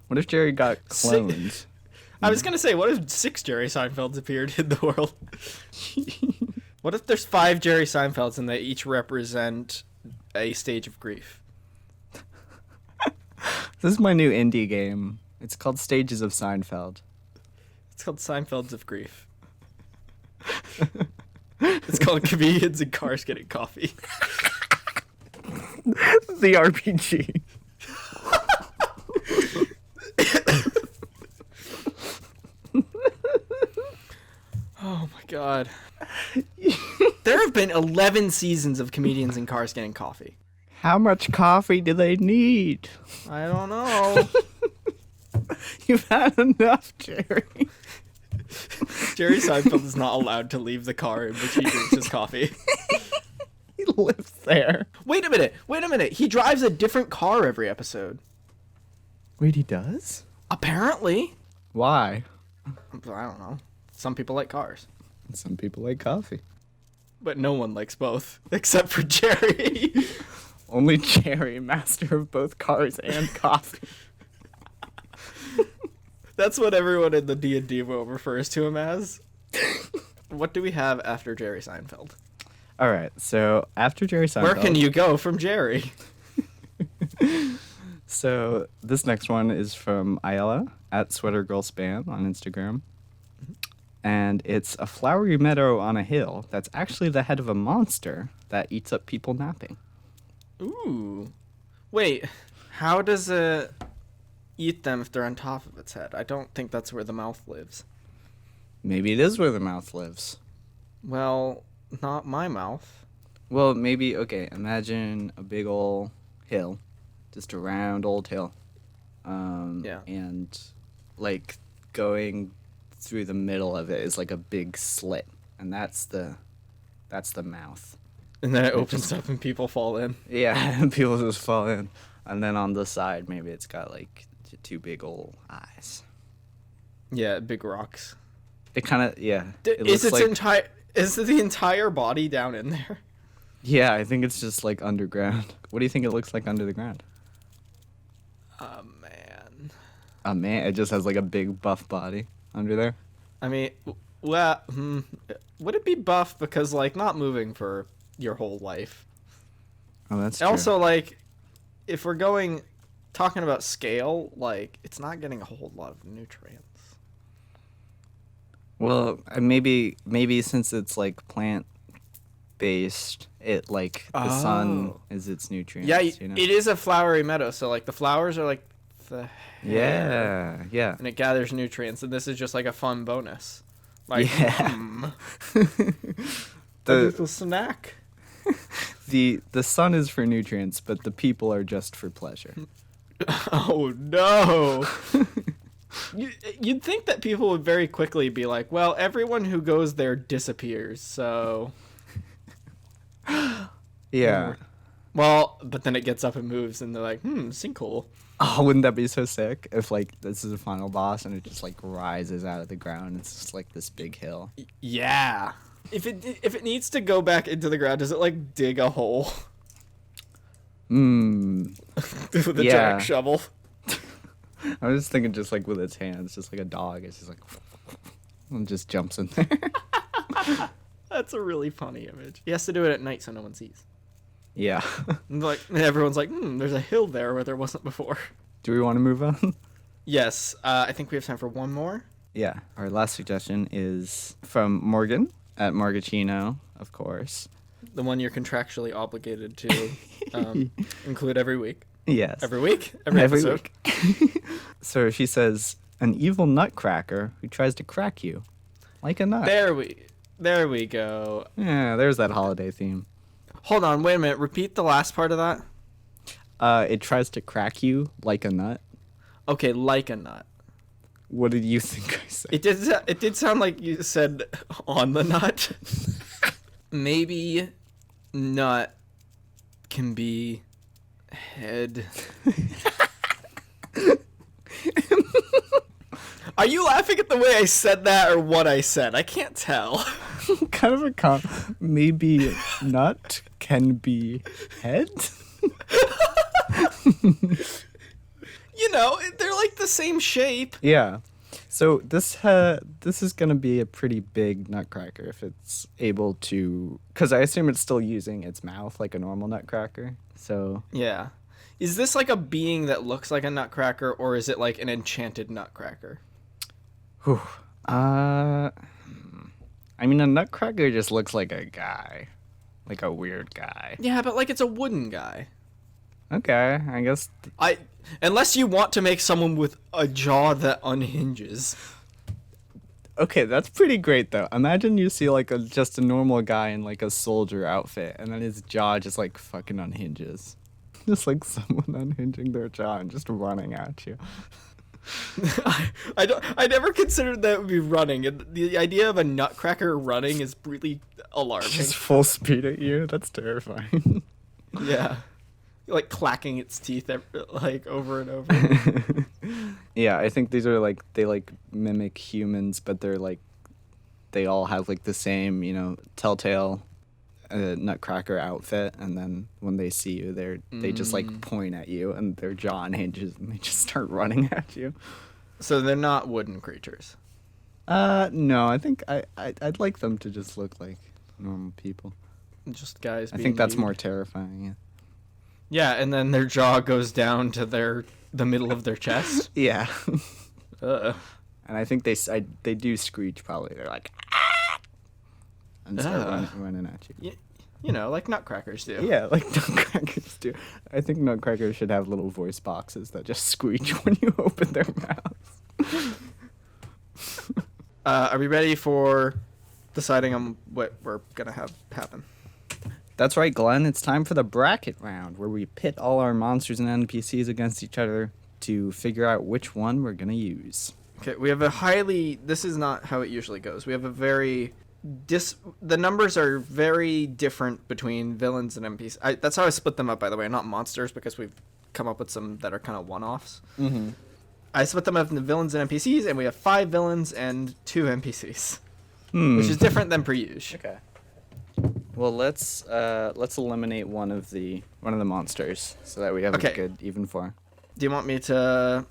Speaker 1: What if Jerry got cloned?
Speaker 2: I was gonna say, what if 6 Jerry Seinfelds appeared in the world? What if there's 5 Jerry Seinfelds and they each represent a stage of grief?
Speaker 1: This is my new indie game. It's called Stages of Seinfeld.
Speaker 2: It's called Seinfelds of Grief. It's called Comedians in Cars Getting Coffee.
Speaker 1: The RPG.
Speaker 2: Oh my god. There have been 11 seasons of comedians in cars getting coffee.
Speaker 1: How much coffee do they need?
Speaker 2: I don't know.
Speaker 1: You've had enough, Jerry.
Speaker 2: Jerry Seinfeld is not allowed to leave the car in which he drinks his coffee.
Speaker 1: He lives there.
Speaker 2: Wait a minute. He drives a different car every episode.
Speaker 1: Wait, he does?
Speaker 2: Apparently.
Speaker 1: Why?
Speaker 2: I don't know. Some people like cars.
Speaker 1: Some people like coffee.
Speaker 2: But no one likes both, except for Jerry.
Speaker 1: Only Jerry, master of both cars and coffee.
Speaker 2: That's what everyone in the D&D world refers to him as. What do we have after Jerry Seinfeld?
Speaker 1: All right, so after Jerry Seinfeld...
Speaker 2: Where can you go from Jerry?
Speaker 1: So this next one is from Ayala at Sweater Girl Spam on Instagram. And it's a flowery meadow on a hill that's actually the head of a monster that eats up people napping.
Speaker 2: Ooh. Wait, how does it eat them if they're on top of its head? I don't think that's where the mouth lives.
Speaker 1: Maybe it is where the mouth lives.
Speaker 2: Well, not my mouth.
Speaker 1: Well, maybe, okay, imagine a big old hill. Just a round old hill.
Speaker 2: Yeah.
Speaker 1: And, like, going through the middle of it is like a big slit. And that's the mouth.
Speaker 2: And then it opens up and people fall in.
Speaker 1: Yeah, and people just fall in. And then on the side, maybe it's got, like, two big old eyes.
Speaker 2: Yeah, big rocks.
Speaker 1: It kind of, yeah.
Speaker 2: Is the entire body down in there?
Speaker 1: Yeah, I think it's just, like, underground. What do you think it looks like under the ground?
Speaker 2: Man.
Speaker 1: Oh, man, it just has, like, a big buff body under there.
Speaker 2: I mean, well, would it be buff because, like, not moving for your whole life?
Speaker 1: Oh, that's true.
Speaker 2: Also, like, if we're talking about scale, like, it's not getting a whole lot of nutrients.
Speaker 1: Well, maybe since it's, like, plant-based, it, like, the sun is its nutrients,
Speaker 2: Yeah,
Speaker 1: you know?
Speaker 2: it is a flowery meadow, so, like, the flowers are, like, the hair.
Speaker 1: Yeah.
Speaker 2: And it gathers nutrients, and this is just, like, a fun bonus. Like,
Speaker 1: Yeah.
Speaker 2: a little snack.
Speaker 1: The sun is for nutrients, but the people are just for pleasure.
Speaker 2: Oh, no. You'd think that people would very quickly be like, well, everyone who goes there disappears, so...
Speaker 1: Yeah.
Speaker 2: Well, but then it gets up and moves, and they're like, sinkhole.
Speaker 1: Oh, wouldn't that be so sick if, like, this is the final boss and it just, like, rises out of the ground? It's just, like, this big hill.
Speaker 2: Yeah. If it needs to go back into the ground, does it, like, dig a hole? With a giant shovel?
Speaker 1: I was just thinking just, like, with its hands, just like a dog. It's just, like, and just jumps in there.
Speaker 2: That's a really funny image. He has to do it at night so no one sees.
Speaker 1: Yeah.
Speaker 2: And everyone's like, there's a hill there where there wasn't before.
Speaker 1: Do we want to move on?
Speaker 2: Yes. I think we have time for one more.
Speaker 1: Yeah. Our last suggestion is from Morgan at Margacino, of course.
Speaker 2: The one you're contractually obligated to include every week.
Speaker 1: Yes.
Speaker 2: Every week? Every episode?
Speaker 1: Week. So she says, an evil nutcracker who tries to crack you like a nut.
Speaker 2: There we go.
Speaker 1: Yeah, there's that holiday theme.
Speaker 2: Hold on, wait a minute. Repeat the last part of that.
Speaker 1: It tries to crack you like a nut.
Speaker 2: Okay, like a nut.
Speaker 1: What did you think I said?
Speaker 2: It did sound like you said on the nut. Maybe nut can be head. Are you laughing at the way I said that or what I said? I can't tell.
Speaker 1: Kind of a maybe nut can be head.
Speaker 2: You know, they're like the same shape.
Speaker 1: Yeah. So this is gonna be a pretty big nutcracker if it's able to, because I assume it's still using its mouth like a normal nutcracker. So
Speaker 2: Yeah. Is this like a being that looks like a nutcracker, or is it like an enchanted nutcracker?
Speaker 1: whew. I mean, a nutcracker just looks like a guy, like a weird guy.
Speaker 2: Yeah, but like it's a wooden guy.
Speaker 1: Okay, I guess.
Speaker 2: Unless you want to make someone with a jaw that unhinges.
Speaker 1: Okay, that's pretty great though. Imagine you see like just a normal guy in like a soldier outfit, and then his jaw just like fucking unhinges, just like someone unhinging their jaw and just running at you.
Speaker 2: I don't. I never considered that would be running. And the idea of a nutcracker running is really alarming.
Speaker 1: Just full speed at you. That's terrifying.
Speaker 2: Yeah, like clacking its teeth like over and over.
Speaker 1: Yeah, I think these are like they like mimic humans, but they're like they all have like the same, telltale nutcracker outfit, and then when they see you, they just like point at you, and their jaw hinges, and they just start running at you.
Speaker 2: So they're not wooden creatures.
Speaker 1: No, I think I'd like them to just look like normal people.
Speaker 2: Just guys.
Speaker 1: I
Speaker 2: being
Speaker 1: think that's
Speaker 2: nude.
Speaker 1: more terrifying.
Speaker 2: Yeah, and then their jaw goes down to the middle of their chest.
Speaker 1: Yeah.
Speaker 2: Ugh.
Speaker 1: And I think they do screech probably. They're like, ah! And start running at you.
Speaker 2: Like nutcrackers do.
Speaker 1: Yeah, like nutcrackers do. I think nutcrackers should have little voice boxes that just screech when you open their mouths.
Speaker 2: Are we ready for deciding on what we're gonna have happen?
Speaker 1: That's right, Glenn. It's time for the bracket round, where we pit all our monsters and NPCs against each other to figure out which one we're gonna use.
Speaker 2: Okay, we have this is not how it usually goes. We have a very the numbers are very different between villains and NPCs. That's how I split them up, by the way, not monsters, because we've come up with some that are kind of one-offs.
Speaker 1: Mm-hmm.
Speaker 2: I split them up into villains and NPCs, and we have 5 villains and 2 NPCs, which is different than per usual.
Speaker 1: Okay. Well, let's eliminate one of the monsters so that we have a good even four.
Speaker 2: Do you want me to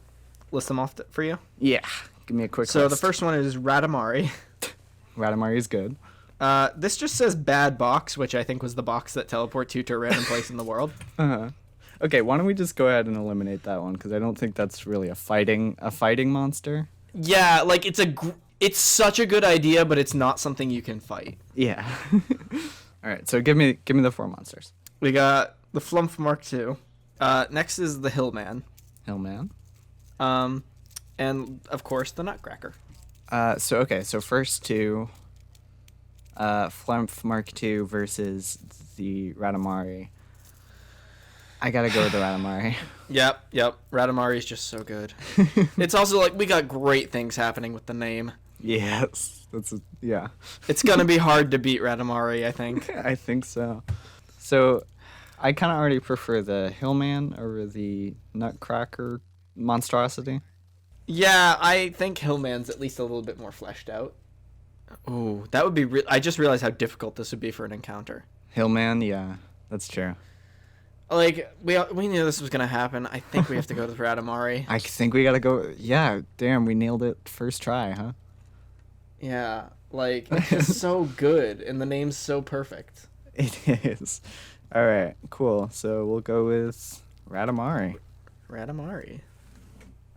Speaker 2: list them off for you?
Speaker 1: Yeah, give me a quick
Speaker 2: So
Speaker 1: list.
Speaker 2: the first one is Ratamari.
Speaker 1: Ratamari is good.
Speaker 2: This just says bad box, which I think was the box that teleports you to a random place in the world.
Speaker 1: Uh-huh. Okay, why don't we just go ahead and eliminate that one, because I don't think that's really a fighting monster.
Speaker 2: Yeah, like it's such a good idea, but it's not something you can fight.
Speaker 1: Yeah. All right, so give me the 4 monsters.
Speaker 2: We got the Flumph Mark II. Next is the Hillman.
Speaker 1: Hillman.
Speaker 2: And of course the Nutcracker.
Speaker 1: So first 2, Flumph Mark II versus the Ratamari. I gotta go with the Ratamari.
Speaker 2: Yep. Ratamari is just so good. It's also like we got great things happening with the name.
Speaker 1: Yes, yeah.
Speaker 2: It's gonna be hard to beat Ratamari, I think.
Speaker 1: I think so. So, I kind of already prefer the Hillman over the Nutcracker monstrosity.
Speaker 2: Yeah, I think Hillman's at least a little bit more fleshed out. Ooh, that would be I just realized how difficult this would be for an encounter.
Speaker 1: Hillman, yeah, that's true.
Speaker 2: Like, we knew this was going to happen. I think we have to go to Ratamari.
Speaker 1: I think we gotta go. Yeah, damn, we nailed it first try, huh?
Speaker 2: Yeah, like, it's just so good, and the name's so perfect.
Speaker 1: It is. All right, cool. So we'll go with Ratamari.
Speaker 2: Ratamari.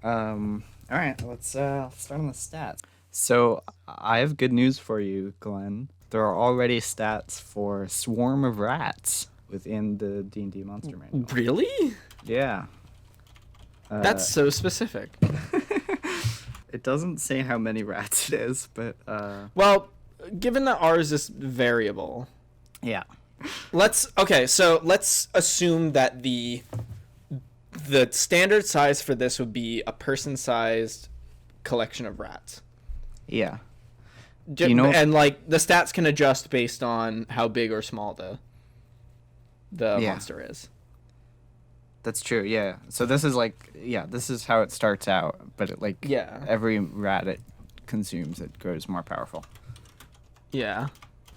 Speaker 1: All right, let's start on the stats. So I have good news for you, Glenn. There are already stats for Swarm of Rats within the D&D Monster Manual.
Speaker 2: Really?
Speaker 1: Yeah.
Speaker 2: That's so specific.
Speaker 1: It doesn't say how many rats it is, but
Speaker 2: Well, given that ours is variable,
Speaker 1: yeah.
Speaker 2: let's assume that the standard size for this would be a person-sized collection of rats.
Speaker 1: Yeah.
Speaker 2: And like the stats can adjust based on how big or small the monster is.
Speaker 1: That's true, yeah. So this is this is how it starts out, but every rat it consumes, it grows more powerful.
Speaker 2: Yeah.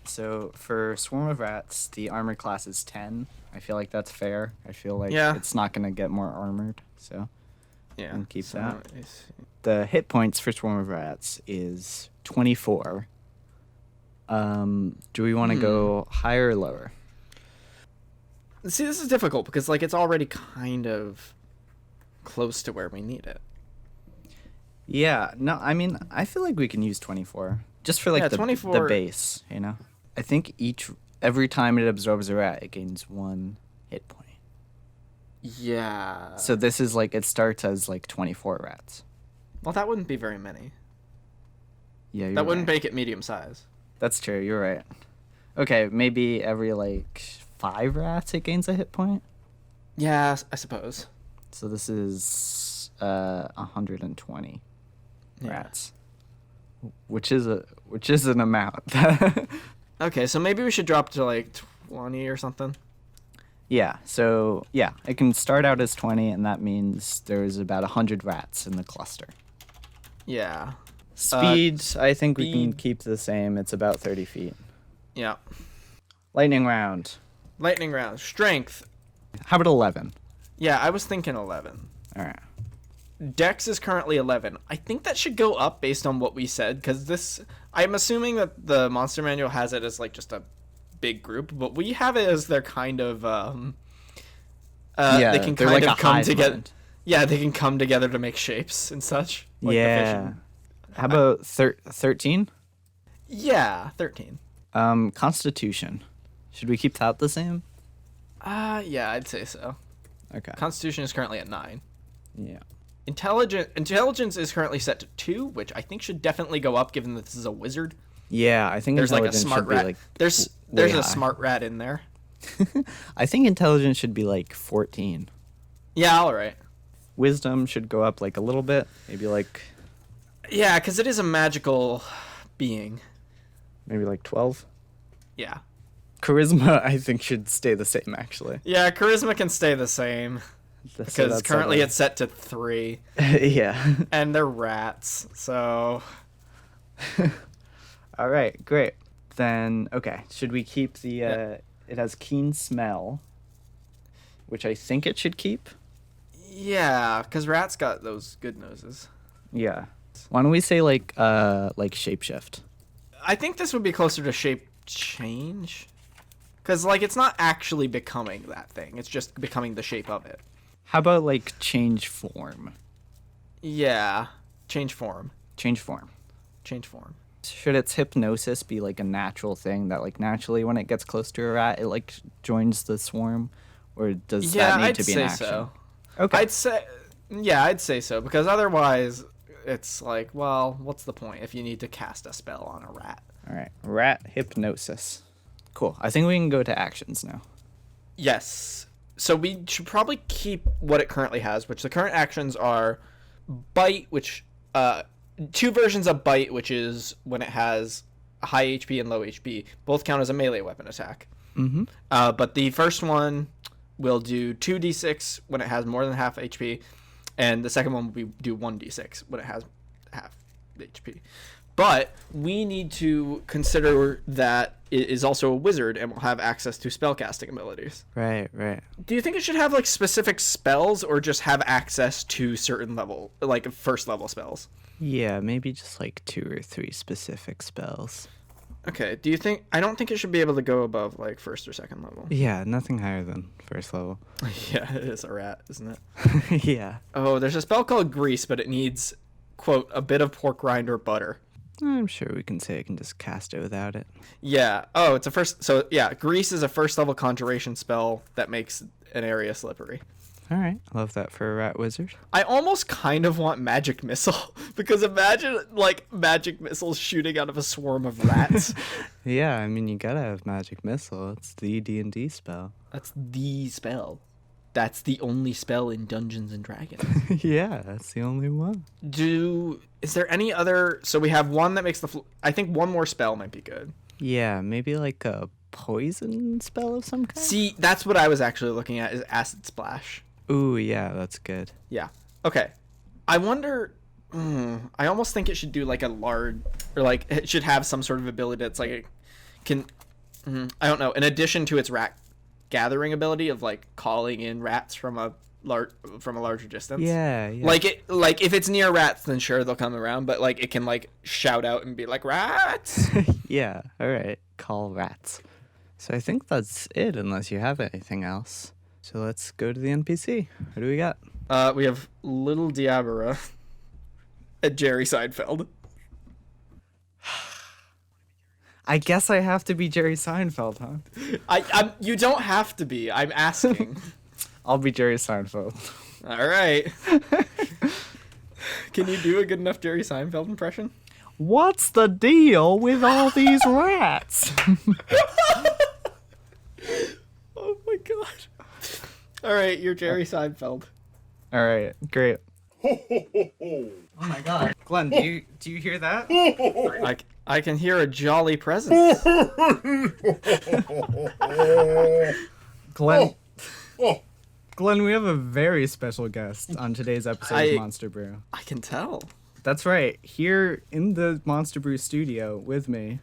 Speaker 1: So for Swarm of Rats, the armor class is 10. I feel like that's fair. I feel like it's not going to get more armored, so
Speaker 2: yeah,
Speaker 1: and keep that. The hit points for Swarm of Rats is 24. Do we want to go higher or lower?
Speaker 2: See, this is difficult because it's already kind of close to where we need it.
Speaker 1: Yeah, no, I mean, I feel like we can use 24 just for the base, I think every time it absorbs a rat, it gains 1 hit point.
Speaker 2: Yeah.
Speaker 1: So this is it starts as 24 rats.
Speaker 2: Well, that wouldn't be very many.
Speaker 1: Yeah, you're
Speaker 2: That wouldn't
Speaker 1: right.
Speaker 2: make it medium size.
Speaker 1: That's true. You're right. Okay, maybe every like 5 rats it gains a hit point.
Speaker 2: Yeah, I suppose.
Speaker 1: So this is 120
Speaker 2: Yeah.
Speaker 1: rats, which is an amount.
Speaker 2: Okay, so maybe we should drop to like 20 or something.
Speaker 1: Yeah. So yeah, it can start out as 20, and that means there's about 100 rats in the cluster.
Speaker 2: Yeah.
Speaker 1: Speed, I think we can
Speaker 2: speed.
Speaker 1: keep the same. It's about 30 feet.
Speaker 2: Yeah.
Speaker 1: Lightning round.
Speaker 2: Lightning round. Strength.
Speaker 1: How about 11?
Speaker 2: Yeah, I was thinking 11.
Speaker 1: All right.
Speaker 2: Dex is currently 11. I think that should go up based on what we said, because this... I'm assuming that the Monster Manual has it as, like, just a big group, but we have it as their kind of,
Speaker 1: Yeah,
Speaker 2: they can
Speaker 1: they're
Speaker 2: kind
Speaker 1: like
Speaker 2: of
Speaker 1: a
Speaker 2: come
Speaker 1: hive
Speaker 2: together.
Speaker 1: mind.
Speaker 2: Yeah, they can come together to make shapes and such. Like the fish
Speaker 1: Yeah.
Speaker 2: and-
Speaker 1: How about 13?
Speaker 2: Yeah, 13.
Speaker 1: Constitution. Should we keep that the same?
Speaker 2: Yeah, I'd say so.
Speaker 1: Okay.
Speaker 2: Constitution is currently at 9.
Speaker 1: Yeah.
Speaker 2: Intelligence is currently set to 2, which I think should definitely go up given that this is a wizard.
Speaker 1: Yeah, I think
Speaker 2: There's like a
Speaker 1: intelligence
Speaker 2: smart
Speaker 1: should be
Speaker 2: rat.
Speaker 1: like
Speaker 2: There's
Speaker 1: way
Speaker 2: a
Speaker 1: high.
Speaker 2: smart rat in there.
Speaker 1: I think intelligence should be like 14.
Speaker 2: Yeah, all right.
Speaker 1: Wisdom should go up like a little bit, maybe like
Speaker 2: Yeah, because it is a magical being.
Speaker 1: 12.
Speaker 2: Yeah.
Speaker 1: Charisma, I think, should stay the same actually.
Speaker 2: Yeah, charisma can stay the same
Speaker 1: So
Speaker 2: because
Speaker 1: that's
Speaker 2: currently
Speaker 1: how
Speaker 2: it's set to 3,
Speaker 1: yeah.
Speaker 2: and they're rats. So
Speaker 1: All right, great. Then okay, should we keep the? It has keen smell, which I think it should keep.
Speaker 2: yeah, because rats got those good noses.
Speaker 1: Yeah. Why don't we say like shapeshift?
Speaker 2: I think this would be closer to shape change, because like it's not actually becoming that thing; it's just becoming the shape of it.
Speaker 1: How about like change form?
Speaker 2: Yeah, change form.
Speaker 1: Change form.
Speaker 2: Change form.
Speaker 1: Should its hypnosis be like a natural thing that like naturally when it gets close to a rat it like joins the swarm, or does that need
Speaker 2: I'd
Speaker 1: to be an
Speaker 2: say
Speaker 1: action?
Speaker 2: so.
Speaker 1: Okay.
Speaker 2: I'd say so because otherwise it's like, well, what's the point if you need to cast a spell on a rat?
Speaker 1: All right. Rat hypnosis. Cool. I think we can go to actions now.
Speaker 2: Yes. So we should probably keep what it currently has, which the current actions are bite, which 2 versions of bite, which is when it has high HP and low HP, both count as a melee weapon attack.
Speaker 1: Mm-hmm.
Speaker 2: But the first one will do 2d6 when it has more than half HP, and the second one will do 1d6 when it has half HP. But we need to consider that it is also a wizard and will have access to spellcasting abilities.
Speaker 1: Right. Right.
Speaker 2: Do you think it should have like specific spells or just have access to certain level, like first level spells?
Speaker 1: Yeah. Maybe just like 2 or 3 specific spells.
Speaker 2: Okay. Do you think? I don't think it should be able to go above like first or second level.
Speaker 1: Yeah. Nothing higher than first level.
Speaker 2: Yeah, it is a rat, isn't it?
Speaker 1: Yeah.
Speaker 2: Oh, there's a spell called Grease, but it needs, quote, a bit of pork rind or butter.
Speaker 1: I'm sure we can say I can just cast it without it.
Speaker 2: Yeah. Oh, it's a first. So, yeah, Grease is a first level conjuration spell that makes an area slippery.
Speaker 1: All right. Love that for a rat wizard.
Speaker 2: I almost kind of want Magic Missile because imagine, like, Magic Missiles shooting out of a swarm of rats.
Speaker 1: Yeah. I mean, you gotta have magic missile. It's the D&D spell.
Speaker 2: That's the spell. That's the only spell in Dungeons and Dragons.
Speaker 1: Yeah. That's the only one.
Speaker 2: Is there any other? So we have one that makes I think one more spell might be good.
Speaker 1: Yeah. Maybe like a poison spell of some kind.
Speaker 2: See, that's what I was actually looking at is Acid Splash.
Speaker 1: Ooh. Yeah. That's good.
Speaker 2: Yeah. Okay. I wonder. I almost think it should do like a large, or like it should have some sort of ability that's like it can. I don't know. In addition to its rat gathering ability of like calling in rats from a larger distance.
Speaker 1: Yeah. Yeah.
Speaker 2: Like if it's near rats, then sure they'll come around. But like it can like shout out and be like rats.
Speaker 1: Yeah. All right. Call rats. So I think that's it, unless you have anything else. So let's go to the NPC. Who do we got?
Speaker 2: We have Little Diabara at Jerry Seinfeld.
Speaker 1: I guess I have to be Jerry Seinfeld, huh?
Speaker 2: You don't have to be. I'm asking.
Speaker 1: I'll be Jerry Seinfeld.
Speaker 2: All right. Can you do a good enough Jerry Seinfeld impression?
Speaker 1: What's the deal with all these rats?
Speaker 2: Oh my god. All right, you're Jerry Seinfeld.
Speaker 1: All right, great.
Speaker 3: Ho, ho, ho, ho.
Speaker 1: Oh my god, Glenn, do you hear that?
Speaker 2: I can hear a jolly presence.
Speaker 1: Glenn,
Speaker 3: Oh,
Speaker 1: Glenn, we have a very special guest on today's episode of Monster Brew.
Speaker 2: I can tell.
Speaker 1: That's right. Here in the Monster Brew studio with me,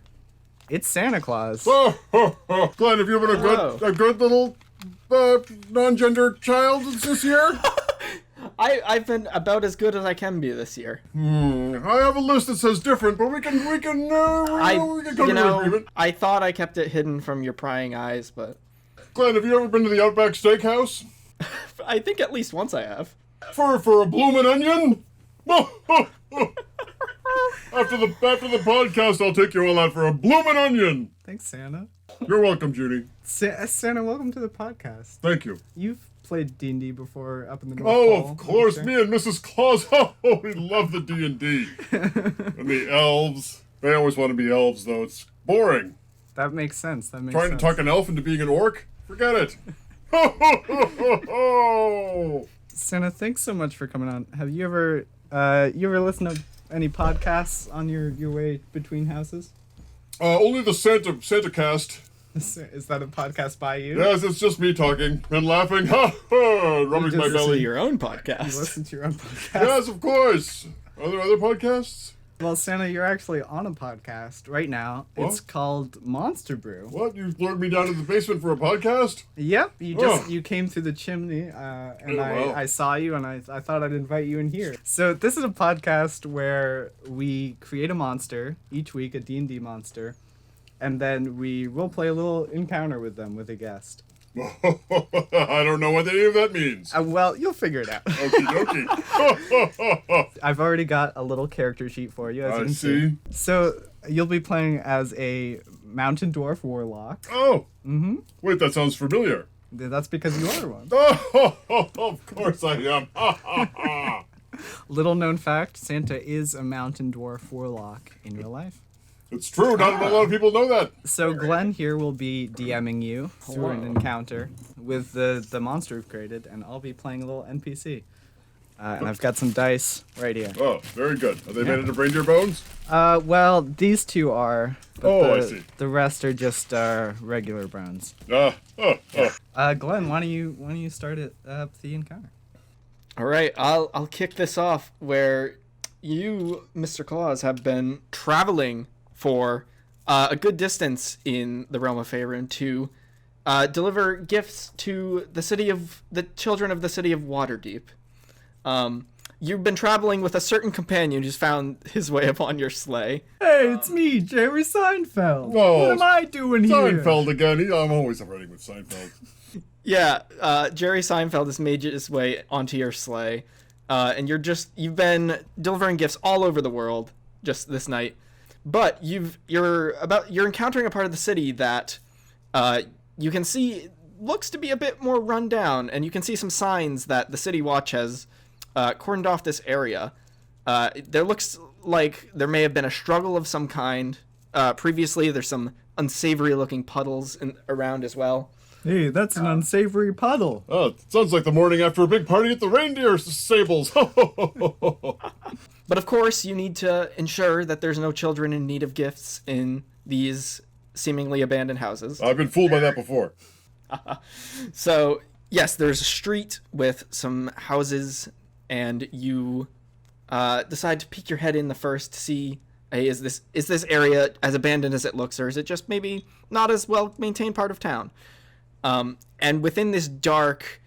Speaker 1: it's Santa Claus.
Speaker 3: Glenn, have you been
Speaker 2: Hello.
Speaker 3: a good little non-gender child this year?
Speaker 2: I've been about as good as I can be this year.
Speaker 3: I have a list that says different, but we can come to an agreement.
Speaker 2: I thought I kept it hidden from your prying eyes, but
Speaker 3: Glenn, have you ever been to the Outback Steakhouse?
Speaker 2: I think at least once I have.
Speaker 3: For a bloomin' onion? After the podcast, I'll take you all out for a bloomin' onion.
Speaker 1: Thanks, Santa.
Speaker 3: You're welcome, Judy.
Speaker 1: Santa, welcome to the podcast.
Speaker 3: Thank you.
Speaker 1: You've played D&D before up in the North
Speaker 3: Oh,
Speaker 1: Pole,
Speaker 3: of course,
Speaker 1: I'm
Speaker 3: me and Mrs. Claus. Oh, we love the D&D. And the elves. They always want to be elves, though. It's boring.
Speaker 1: That makes sense.
Speaker 3: Trying to talk an elf into being an orc? Forget it. Ho, ho, ho, ho, ho.
Speaker 1: Santa, thanks so much for coming on. Have you ever listened to any podcasts on your way between houses?
Speaker 3: Only the Santa cast.
Speaker 1: Is that a podcast by you?
Speaker 3: Yes, it's just me talking and laughing. Ha ha! Rubbing
Speaker 1: just
Speaker 3: my
Speaker 1: listen
Speaker 2: To
Speaker 3: belly.
Speaker 2: your own
Speaker 1: You
Speaker 2: podcast.
Speaker 1: listen to your own podcast?
Speaker 3: Yes, of course. Are there other podcasts?
Speaker 1: Well, Santa, you're actually on a podcast right now.
Speaker 3: What?
Speaker 1: It's called Monster Brew.
Speaker 3: What? You lured me down to the basement for a podcast?
Speaker 1: Yep,
Speaker 3: Oh.
Speaker 1: you came through the chimney, and
Speaker 3: Oh, wow.
Speaker 1: I saw you, and I thought I'd invite you in here. So this is a podcast where we create a monster each week, a D&D monster, and then we will play a little encounter with them with a guest.
Speaker 3: I don't know what any of that means.
Speaker 1: Well, you'll figure it out.
Speaker 3: Okie dokie.
Speaker 1: I've already got a little character sheet for you, as you
Speaker 3: I
Speaker 1: can
Speaker 3: see.
Speaker 1: So you'll be playing as a mountain dwarf warlock.
Speaker 3: Oh. Mm-hmm. Wait, that sounds familiar.
Speaker 1: That's because you are one.
Speaker 3: Oh, of course I am. Ha ha ha.
Speaker 1: Little known fact, Santa is a mountain dwarf warlock in real life.
Speaker 3: It's true. Not a lot of people know that.
Speaker 1: So Glenn here will be DMing you through an encounter with the monster we've created, and I'll be playing a little NPC. And I've got some dice right here.
Speaker 3: Oh, very good. Are they made out of reindeer bones?
Speaker 1: Well, these two are, but
Speaker 3: Oh, I see.
Speaker 1: the rest are just regular bones.
Speaker 3: Oh.
Speaker 1: Glenn, why don't you start it up the encounter?
Speaker 2: All right, I'll kick this off where you, Mr. Claus, have been traveling for a good distance in the realm of Faerun to deliver gifts to the children of the city of Waterdeep. You've been traveling with a certain companion who's found his way upon your sleigh.
Speaker 1: Hey, it's me, Jerry Seinfeld.
Speaker 3: Oh,
Speaker 1: What am I doing here?
Speaker 3: Seinfeld again. I'm always running with Seinfeld.
Speaker 2: Yeah, Jerry Seinfeld has made his way onto your sleigh, and you've been delivering gifts all over the world just this night. But you're encountering a part of the city that you can see looks to be a bit more run down, and you can see some signs that the City Watch has cordoned off this area. There looks like there may have been a struggle of some kind previously. There's some unsavory looking puddles around as well.
Speaker 1: Hey, that's an unsavory puddle.
Speaker 3: Oh, it sounds like the morning after a big party at the reindeer stables.
Speaker 2: But of course, you need to ensure that there's no children in need of gifts in these seemingly abandoned houses.
Speaker 3: I've been fooled by that before.
Speaker 2: So, yes, there's a street with some houses, and you decide to peek your head in the first to see, hey, is this area as abandoned as it looks, or is it just maybe not as well maintained part of town? And within this dark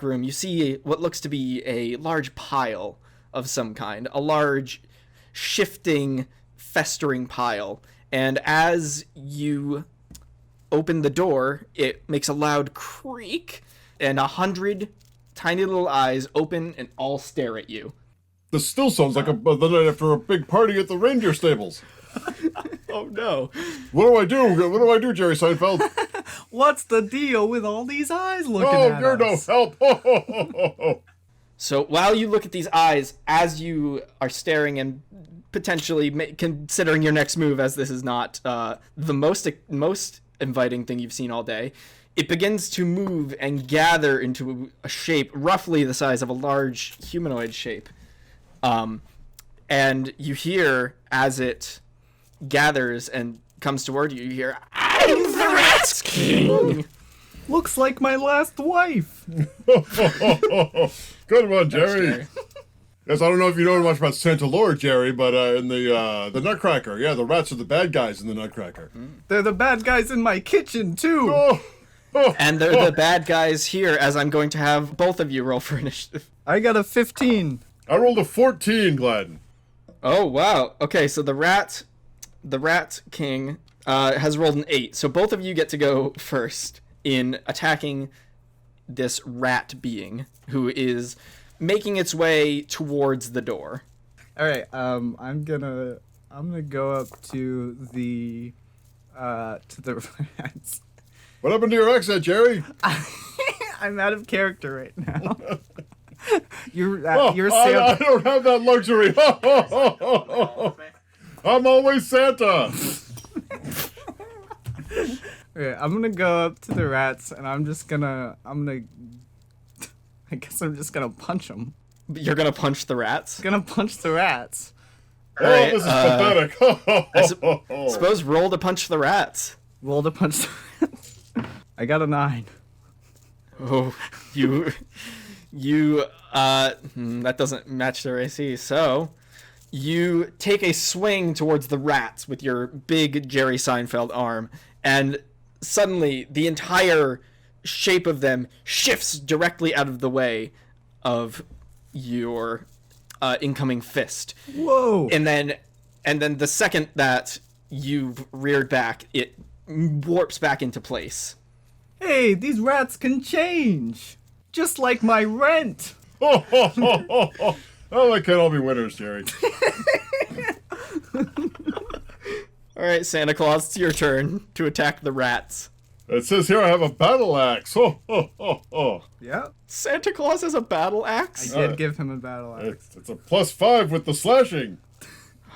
Speaker 2: room, you see what looks to be a large pile of some kind, a large, shifting, festering pile. And as you open the door, it makes a loud creak, and 100 tiny little eyes open and all stare at you.
Speaker 3: This still sounds like the night after a big party at the reindeer stables.
Speaker 2: Oh no.
Speaker 3: What do I do? What do I do, Jerry Seinfeld?
Speaker 1: What's the deal with all these eyes looking
Speaker 3: Oh,
Speaker 1: at
Speaker 3: you're no
Speaker 1: us?
Speaker 3: help.
Speaker 2: So while you look at these eyes, as you are staring and potentially, considering your next move, as this is not the most inviting thing you've seen all day, it begins to move and gather into a shape roughly the size of a large humanoid shape. And you hear, as it gathers and comes toward you, you hear, "I'm the Rat King!"
Speaker 1: Looks like my last wife.
Speaker 3: Good one,
Speaker 2: Thanks,
Speaker 3: Jerry. Yes, I don't know if you know much about Santa Lore, Jerry, but in the Nutcracker, yeah, the rats are the bad guys in the Nutcracker.
Speaker 1: They're the bad guys in my kitchen, too.
Speaker 2: And they're the bad guys here, as I'm going to have both of you roll for initiative.
Speaker 1: I got a 15.
Speaker 3: I rolled a 14, Glenn.
Speaker 2: Oh, wow. Okay, so the Rat King has rolled an 8. So both of you get to go first in attacking this rat being who is making its way towards the door.
Speaker 1: All right, I'm gonna go up to the rats.
Speaker 3: What happened to your accent, Jerry?
Speaker 1: I'm out of character right now. You're
Speaker 3: I
Speaker 1: Santa.
Speaker 3: don't have that luxury. I'm always Santa.
Speaker 1: Okay, I'm gonna go up to the rats and I guess I'm just gonna punch them.
Speaker 2: You're going to punch the rats?
Speaker 1: Gonna punch the rats.
Speaker 2: Alright,
Speaker 3: This is pathetic.
Speaker 2: Suppose roll to punch the rats.
Speaker 1: Roll to punch the rats. I got a 9.
Speaker 2: Oh, that doesn't match their AC. So, you take a swing towards the rats with your big Jerry Seinfeld arm, and suddenly the entire shape of them shifts directly out of the way of your incoming fist.
Speaker 1: Whoa!
Speaker 2: And then the second that you've reared back, it warps back into place.
Speaker 1: Hey, these rats can change, just like my rent.
Speaker 3: Oh, they can't all be winners, Jerry.
Speaker 2: All right, Santa Claus, it's your turn to attack the rats.
Speaker 3: It says here I have a battle axe.
Speaker 1: Yep.
Speaker 2: Santa Claus has a battle axe?
Speaker 1: I did give him a battle axe.
Speaker 3: It's a +5 with the slashing.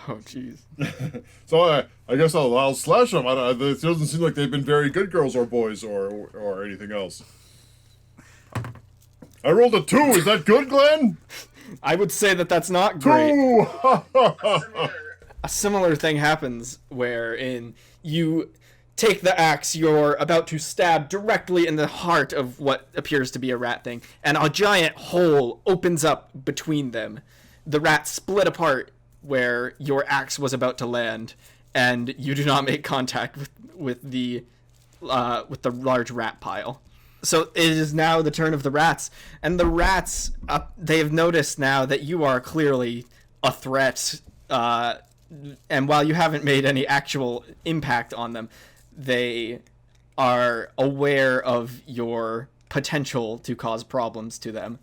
Speaker 2: Oh, jeez.
Speaker 3: So I guess I'll slash them. It doesn't seem like they've been very good girls or boys or anything else. I rolled a 2. Is that good, Glenn?
Speaker 2: I would say that that's not great.
Speaker 3: 2.
Speaker 2: A similar thing happens wherein you take the axe, you're about to stab directly in the heart of what appears to be a rat thing, and a giant hole opens up between them. The rats split apart where your axe was about to land, and you do not make contact with the large rat pile. So it is now the turn of the rats, and the rats, they have noticed now that you are clearly a threat, and while you haven't made any actual impact on them, they are aware of your potential to cause problems to them.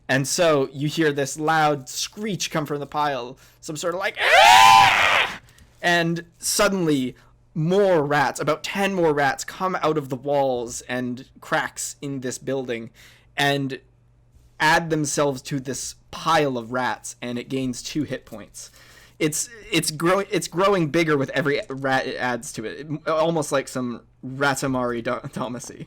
Speaker 2: And so you hear this loud screech come from the pile, some sort of like, "Ah!" And suddenly more rats, about 10 more rats, come out of the walls and cracks in this building and add themselves to this pile of rats, and it gains 2 hit points. It's growing bigger with every rat it adds to it, almost like some Ratamari Damacy.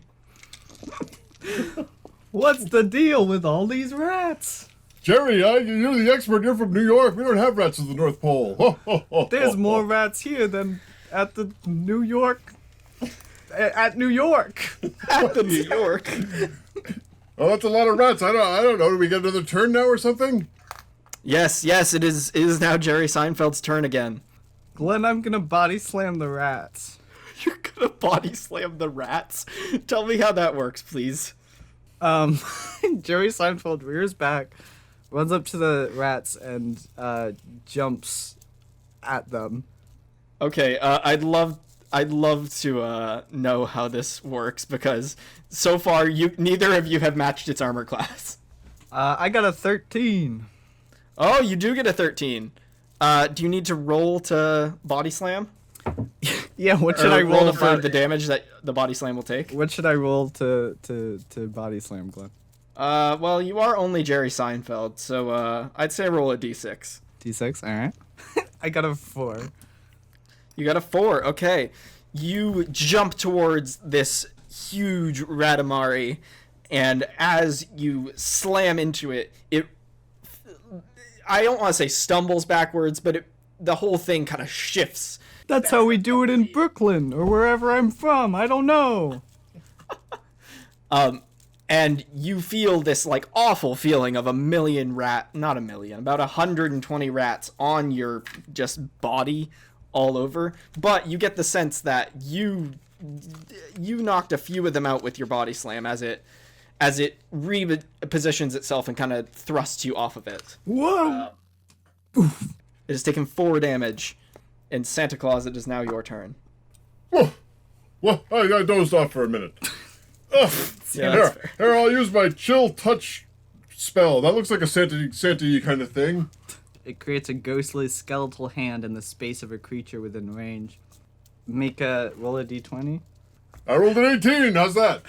Speaker 1: What's the deal with all these rats?
Speaker 3: Jerry, you're the expert. You're from New York. We don't have rats at the North Pole.
Speaker 1: There's more rats here than at the New York. At New York.
Speaker 2: At the New York.
Speaker 3: Oh, that's a lot of rats. I don't know. Do we get another turn now or something?
Speaker 2: Yes, it is now Jerry Seinfeld's turn again.
Speaker 1: Glenn, I'm gonna body slam the rats.
Speaker 2: You're gonna body slam the rats? Tell me how that works, please.
Speaker 1: Jerry Seinfeld rears back, runs up to the rats, and jumps at them.
Speaker 2: Okay, I'd love to know how this works, because so far neither of you have matched its armor class.
Speaker 1: I got a 13.
Speaker 2: Oh, you do get a 13. Do you need to roll to body slam?
Speaker 1: Yeah, what should I roll
Speaker 2: for the damage that the body slam will take?
Speaker 1: What should I roll to body slam, Glenn?
Speaker 2: Well, you are only Jerry Seinfeld, so I'd say roll a d6.
Speaker 1: D6, all right. I got a 4.
Speaker 2: You got a 4. Okay. You jump towards this huge Ratamari, and as you slam into it, I don't want to say stumbles backwards, but the whole thing kind of shifts.
Speaker 1: That's how we do it in Brooklyn or wherever I'm from. I don't know.
Speaker 2: And you feel this like awful feeling of not a million, about 120 rats on your just body all over. But you get the sense that you knocked a few of them out with your body slam as it repositions itself and kind of thrusts you off of it.
Speaker 1: Whoa!
Speaker 2: It has taken 4 damage, and Santa Claus, it is now your turn.
Speaker 3: Whoa. Well, I dozed off for a minute.
Speaker 2: Yeah,
Speaker 3: here, I'll use my chill touch spell. That looks like a Santa-y kind of thing.
Speaker 1: It creates a ghostly skeletal hand in the space of a creature within range. Roll a d20.
Speaker 3: I rolled an 18. How's that?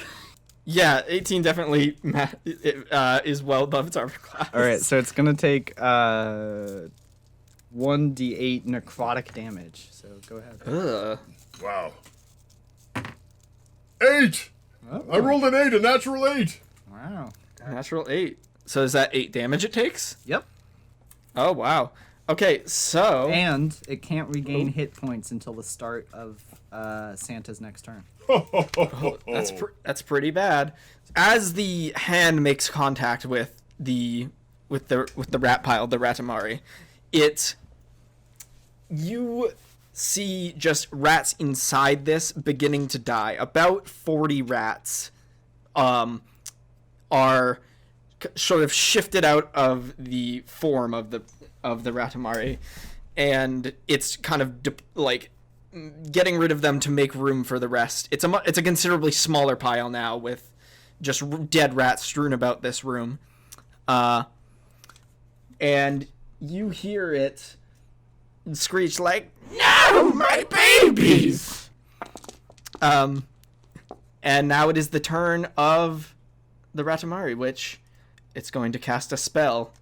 Speaker 2: Yeah, 18 definitely is well above its armor class.
Speaker 1: All right, so it's gonna take 1d8 necrotic damage. So go ahead.
Speaker 2: Ugh.
Speaker 3: Wow. 8.
Speaker 1: Oh.
Speaker 3: I rolled an 8, a natural 8.
Speaker 1: Wow.
Speaker 2: Natural 8. So is that 8 damage it takes?
Speaker 1: Yep.
Speaker 2: Oh, wow. Okay, so...
Speaker 1: And it can't regain hit points until the start of Santa's next turn.
Speaker 2: That's pretty bad. As the hand makes contact with the rat pile, the Ratamari, you see just rats inside this beginning to die. About 40 rats are sort of shifted out of the form of the Ratamari, and it's kind of getting rid of them to make room for the rest. It's a considerably smaller pile now with just dead rats strewn about this room, and you hear it screech like, "No, my babies!" And now it is the turn of the Ratamari, which it's going to cast a spell.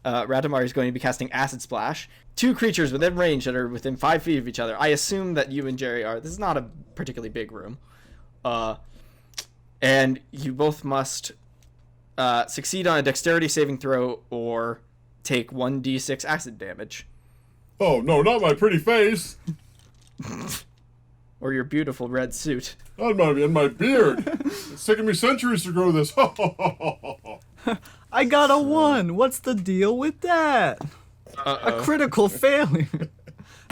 Speaker 2: Ratamari is going to be casting Acid Splash. 2 creatures within range that are within 5 feet of each other. I assume that you and Jerry are. This is not a particularly big room. And you both must succeed on a dexterity saving throw or take 1d6 acid damage.
Speaker 3: Oh, no, not my pretty face.
Speaker 2: Or your beautiful red suit.
Speaker 3: And my beard. It's taken me centuries to grow this.
Speaker 1: I got a 1. What's the deal with that? A critical failure.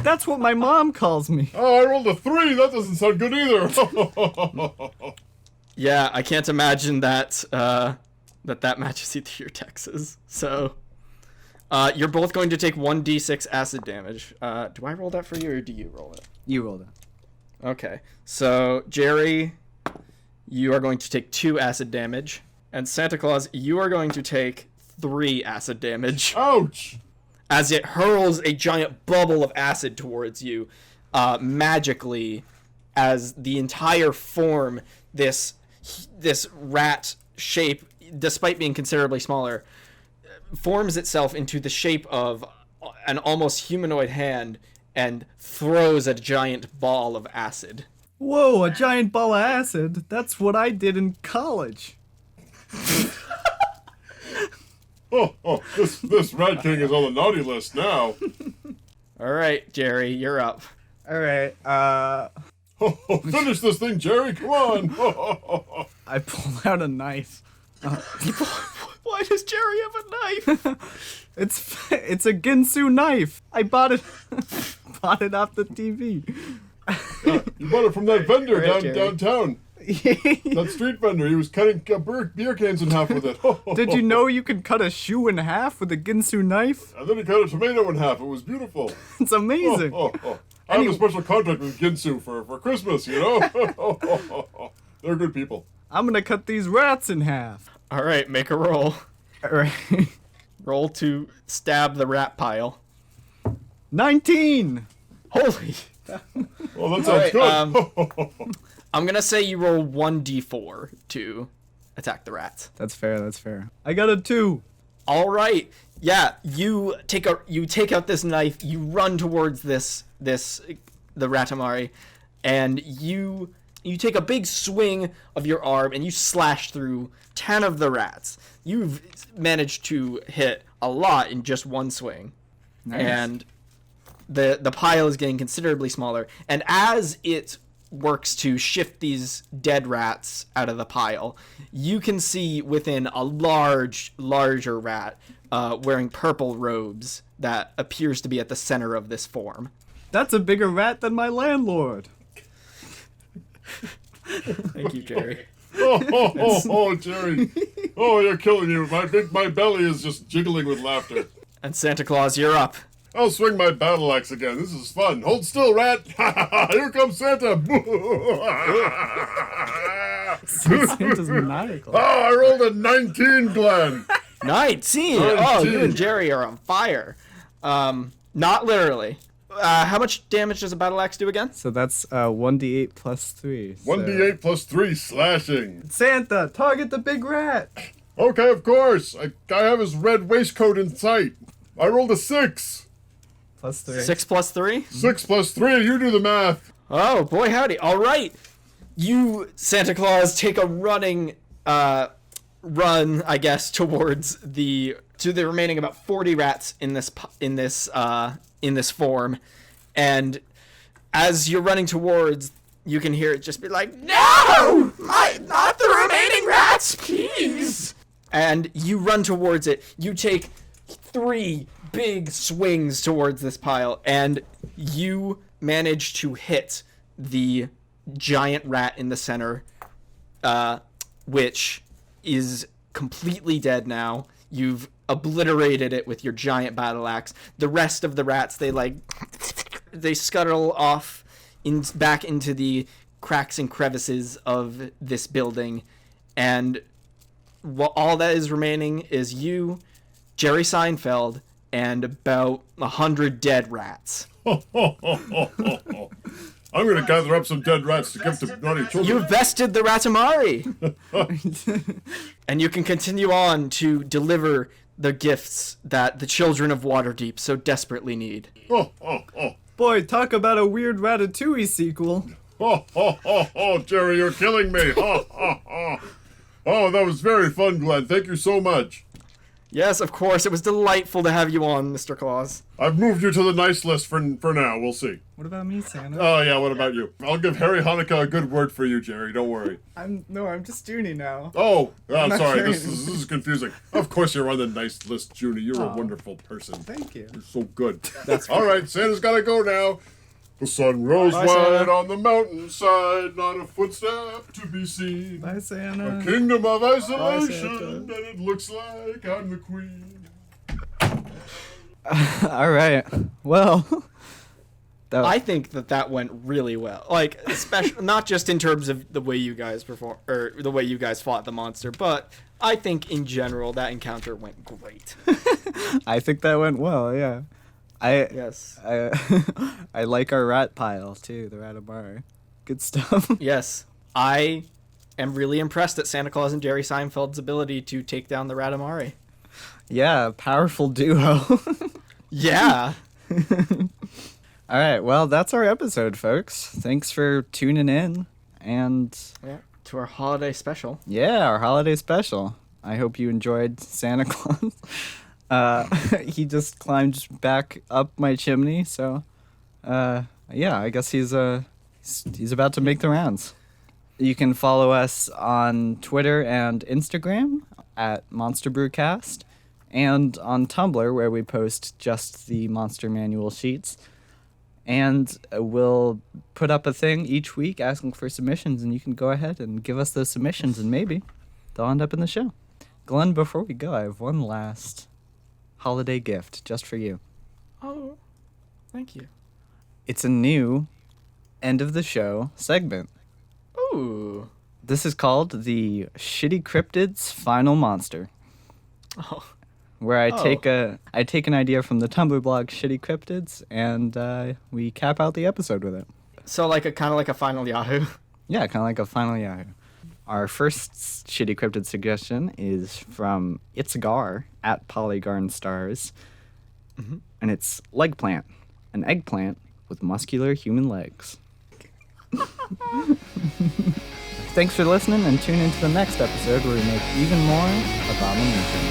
Speaker 1: That's what my mom calls me.
Speaker 3: Oh, I rolled a 3. That doesn't sound good either.
Speaker 2: Yeah, I can't imagine that that matches either your Texas. So, you're both going to take 1d6 acid damage. Do I roll that for you, or do you roll it?
Speaker 1: You rolled it.
Speaker 2: Okay. So, Jerry, you are going to take 2 acid damage. And Santa Claus, you are going to take 3 acid damage.
Speaker 3: Ouch!
Speaker 2: As it hurls a giant bubble of acid towards you, magically, as the entire form, this rat shape, despite being considerably smaller, forms itself into the shape of an almost humanoid hand and throws a giant ball of acid.
Speaker 1: Whoa, a giant ball of acid? That's what I did in college.
Speaker 3: This Rat King is on the naughty list now.
Speaker 2: All right, Jerry, you're up.
Speaker 1: All right.
Speaker 3: Finish this thing, Jerry. Come on.
Speaker 1: I pulled out a knife.
Speaker 2: Why does Jerry have a knife?
Speaker 1: It's a Ginsu knife. I bought it off the TV.
Speaker 3: You bought it from that vendor
Speaker 2: Right, Jerry.
Speaker 3: downtown. That street vendor. He was cutting beer cans in half with it.
Speaker 1: Did you know you can cut a shoe in half with a Ginsu knife?
Speaker 3: And then he cut a tomato in half. It was beautiful.
Speaker 1: It's amazing.
Speaker 3: I have a special contract with Ginsu for Christmas, you know? They're good people.
Speaker 1: I'm gonna cut these rats in half.
Speaker 2: All right, make a roll.
Speaker 1: All right.
Speaker 2: Roll to stab the rat pile.
Speaker 1: 19.
Speaker 2: Holy.
Speaker 3: Well, that sounds good.
Speaker 2: I'm going to say you roll 1d4 to attack the rats.
Speaker 1: That's fair. I got a 2.
Speaker 2: All right. Yeah, you take out this knife, you run towards the Ratamari, and you take a big swing of your arm and you slash through 10 of the rats. You've managed to hit a lot in just one swing.
Speaker 1: Nice.
Speaker 2: And the pile is getting considerably smaller, and as it works to shift these dead rats out of the pile, you can see within a larger rat wearing purple robes that appears to be at the center of this form.
Speaker 1: That's a bigger rat than my landlord.
Speaker 2: Thank you, Jerry.
Speaker 3: Oh, Jerry. Oh, you're killing you. My belly is just jiggling with laughter.
Speaker 2: And Santa Claus, you're up.
Speaker 3: I'll swing my battle axe again. This is fun. Hold still, rat. Here comes Santa.
Speaker 1: Santa's maniacal.
Speaker 3: Oh, I rolled a 19, Glenn.
Speaker 2: 19. Oh, you and Jerry are on fire. Not literally. How much damage does a battle axe do again?
Speaker 1: So that's 1d8 plus 3. So.
Speaker 3: 1d8 plus 3 slashing.
Speaker 1: Santa, target the big rat.
Speaker 3: Okay, of course. I have his red waistcoat in sight. I rolled a 6.
Speaker 1: Plus 3.
Speaker 2: 6 plus 3?
Speaker 3: 6 plus 3. You do the math.
Speaker 2: Oh, boy howdy. All right. You, Santa Claus, take a running run, I guess, towards the remaining about 40 rats in this form. And as you're running towards, you can hear it just be like, "No! Not the remaining rats, please!" And you run towards it. You take 3 big swings towards this pile, and you manage to hit the giant rat in the center, which is completely dead now. You've obliterated it with your giant battle axe. The rest of the rats, they scuttle off back into the cracks and crevices of this building, and all that is remaining is you, Jerry Seinfeld, and about 100 dead rats.
Speaker 3: I'm going to gather up some dead rats to give to naughty children.
Speaker 2: You vested the Ratamari! And you can continue on to deliver the gifts that the children of Waterdeep so desperately need.
Speaker 1: Boy, talk about a weird Ratatouille sequel.
Speaker 3: Jerry, you're killing me. Oh, that was very fun, Glenn. Thank you so much.
Speaker 2: Yes, of course. It was delightful to have you on, Mr. Claus.
Speaker 3: I've moved you to the nice list for now. We'll see.
Speaker 1: What about me, Santa?
Speaker 3: Oh, yeah, what about you? I'll give Harry Hanukkah a good word for you, Jerry. Don't worry.
Speaker 1: I'm just Junie now.
Speaker 3: Oh, I'm
Speaker 1: not
Speaker 3: sorry.
Speaker 1: Harry
Speaker 3: This is confusing. Of course you're on the nice list, Junie. You're a wonderful person.
Speaker 1: Thank you.
Speaker 3: You're so good. All right, Santa's got to go now. The sun rose
Speaker 2: Bye,
Speaker 3: wide
Speaker 2: Santa.
Speaker 3: on the mountainside, not a footstep to be seen.
Speaker 1: Bye, Santa.
Speaker 3: A kingdom of isolation,
Speaker 1: Santa.
Speaker 3: and it looks like I'm the queen.
Speaker 1: All right. Well,
Speaker 2: I think that went really well. Like, especially not just in terms of the way you guys perform or the way you guys fought the monster, but I think in general that encounter went great.
Speaker 1: I think that went well. Yeah.
Speaker 2: Yes.
Speaker 1: I like our rat pile too. The Ratamari. Good stuff.
Speaker 2: Yes. I am really impressed at Santa Claus and Jerry Seinfeld's ability to take down the Ratamari.
Speaker 1: Yeah, powerful duo.
Speaker 2: Yeah.
Speaker 1: All right. Well, that's our episode, folks. Thanks for tuning in. And
Speaker 2: Yeah. To our holiday special.
Speaker 1: yeah, our holiday special. I hope you enjoyed Santa Claus. He just climbed back up my chimney, so yeah, I guess he's about to make the rounds. You can follow us on Twitter and Instagram at Monster Brewcast, and on Tumblr, where we post just the Monster Manual sheets. And we'll put up a thing each week asking for submissions, and you can go ahead and give us those submissions, and maybe they'll end up in the show. Glenn, before we go, I have one last holiday gift just for you.
Speaker 2: Oh, thank you.
Speaker 1: It's a new end of the show segment.
Speaker 2: Ooh.
Speaker 1: This is called the Shitty Cryptids Final Monster,
Speaker 2: Oh.
Speaker 1: where I take an idea from the Tumblr blog Shitty Cryptids, and we cap out the episode with it.
Speaker 2: So kind of like a final Yahoo.
Speaker 1: Yeah, kind of like a final Yahoo. Our first shitty cryptid suggestion is from It's Gar at Polygon Stars, and it's leg plant, an eggplant with muscular human legs. Thanks for listening, and tune into the next episode where we make even more abominations.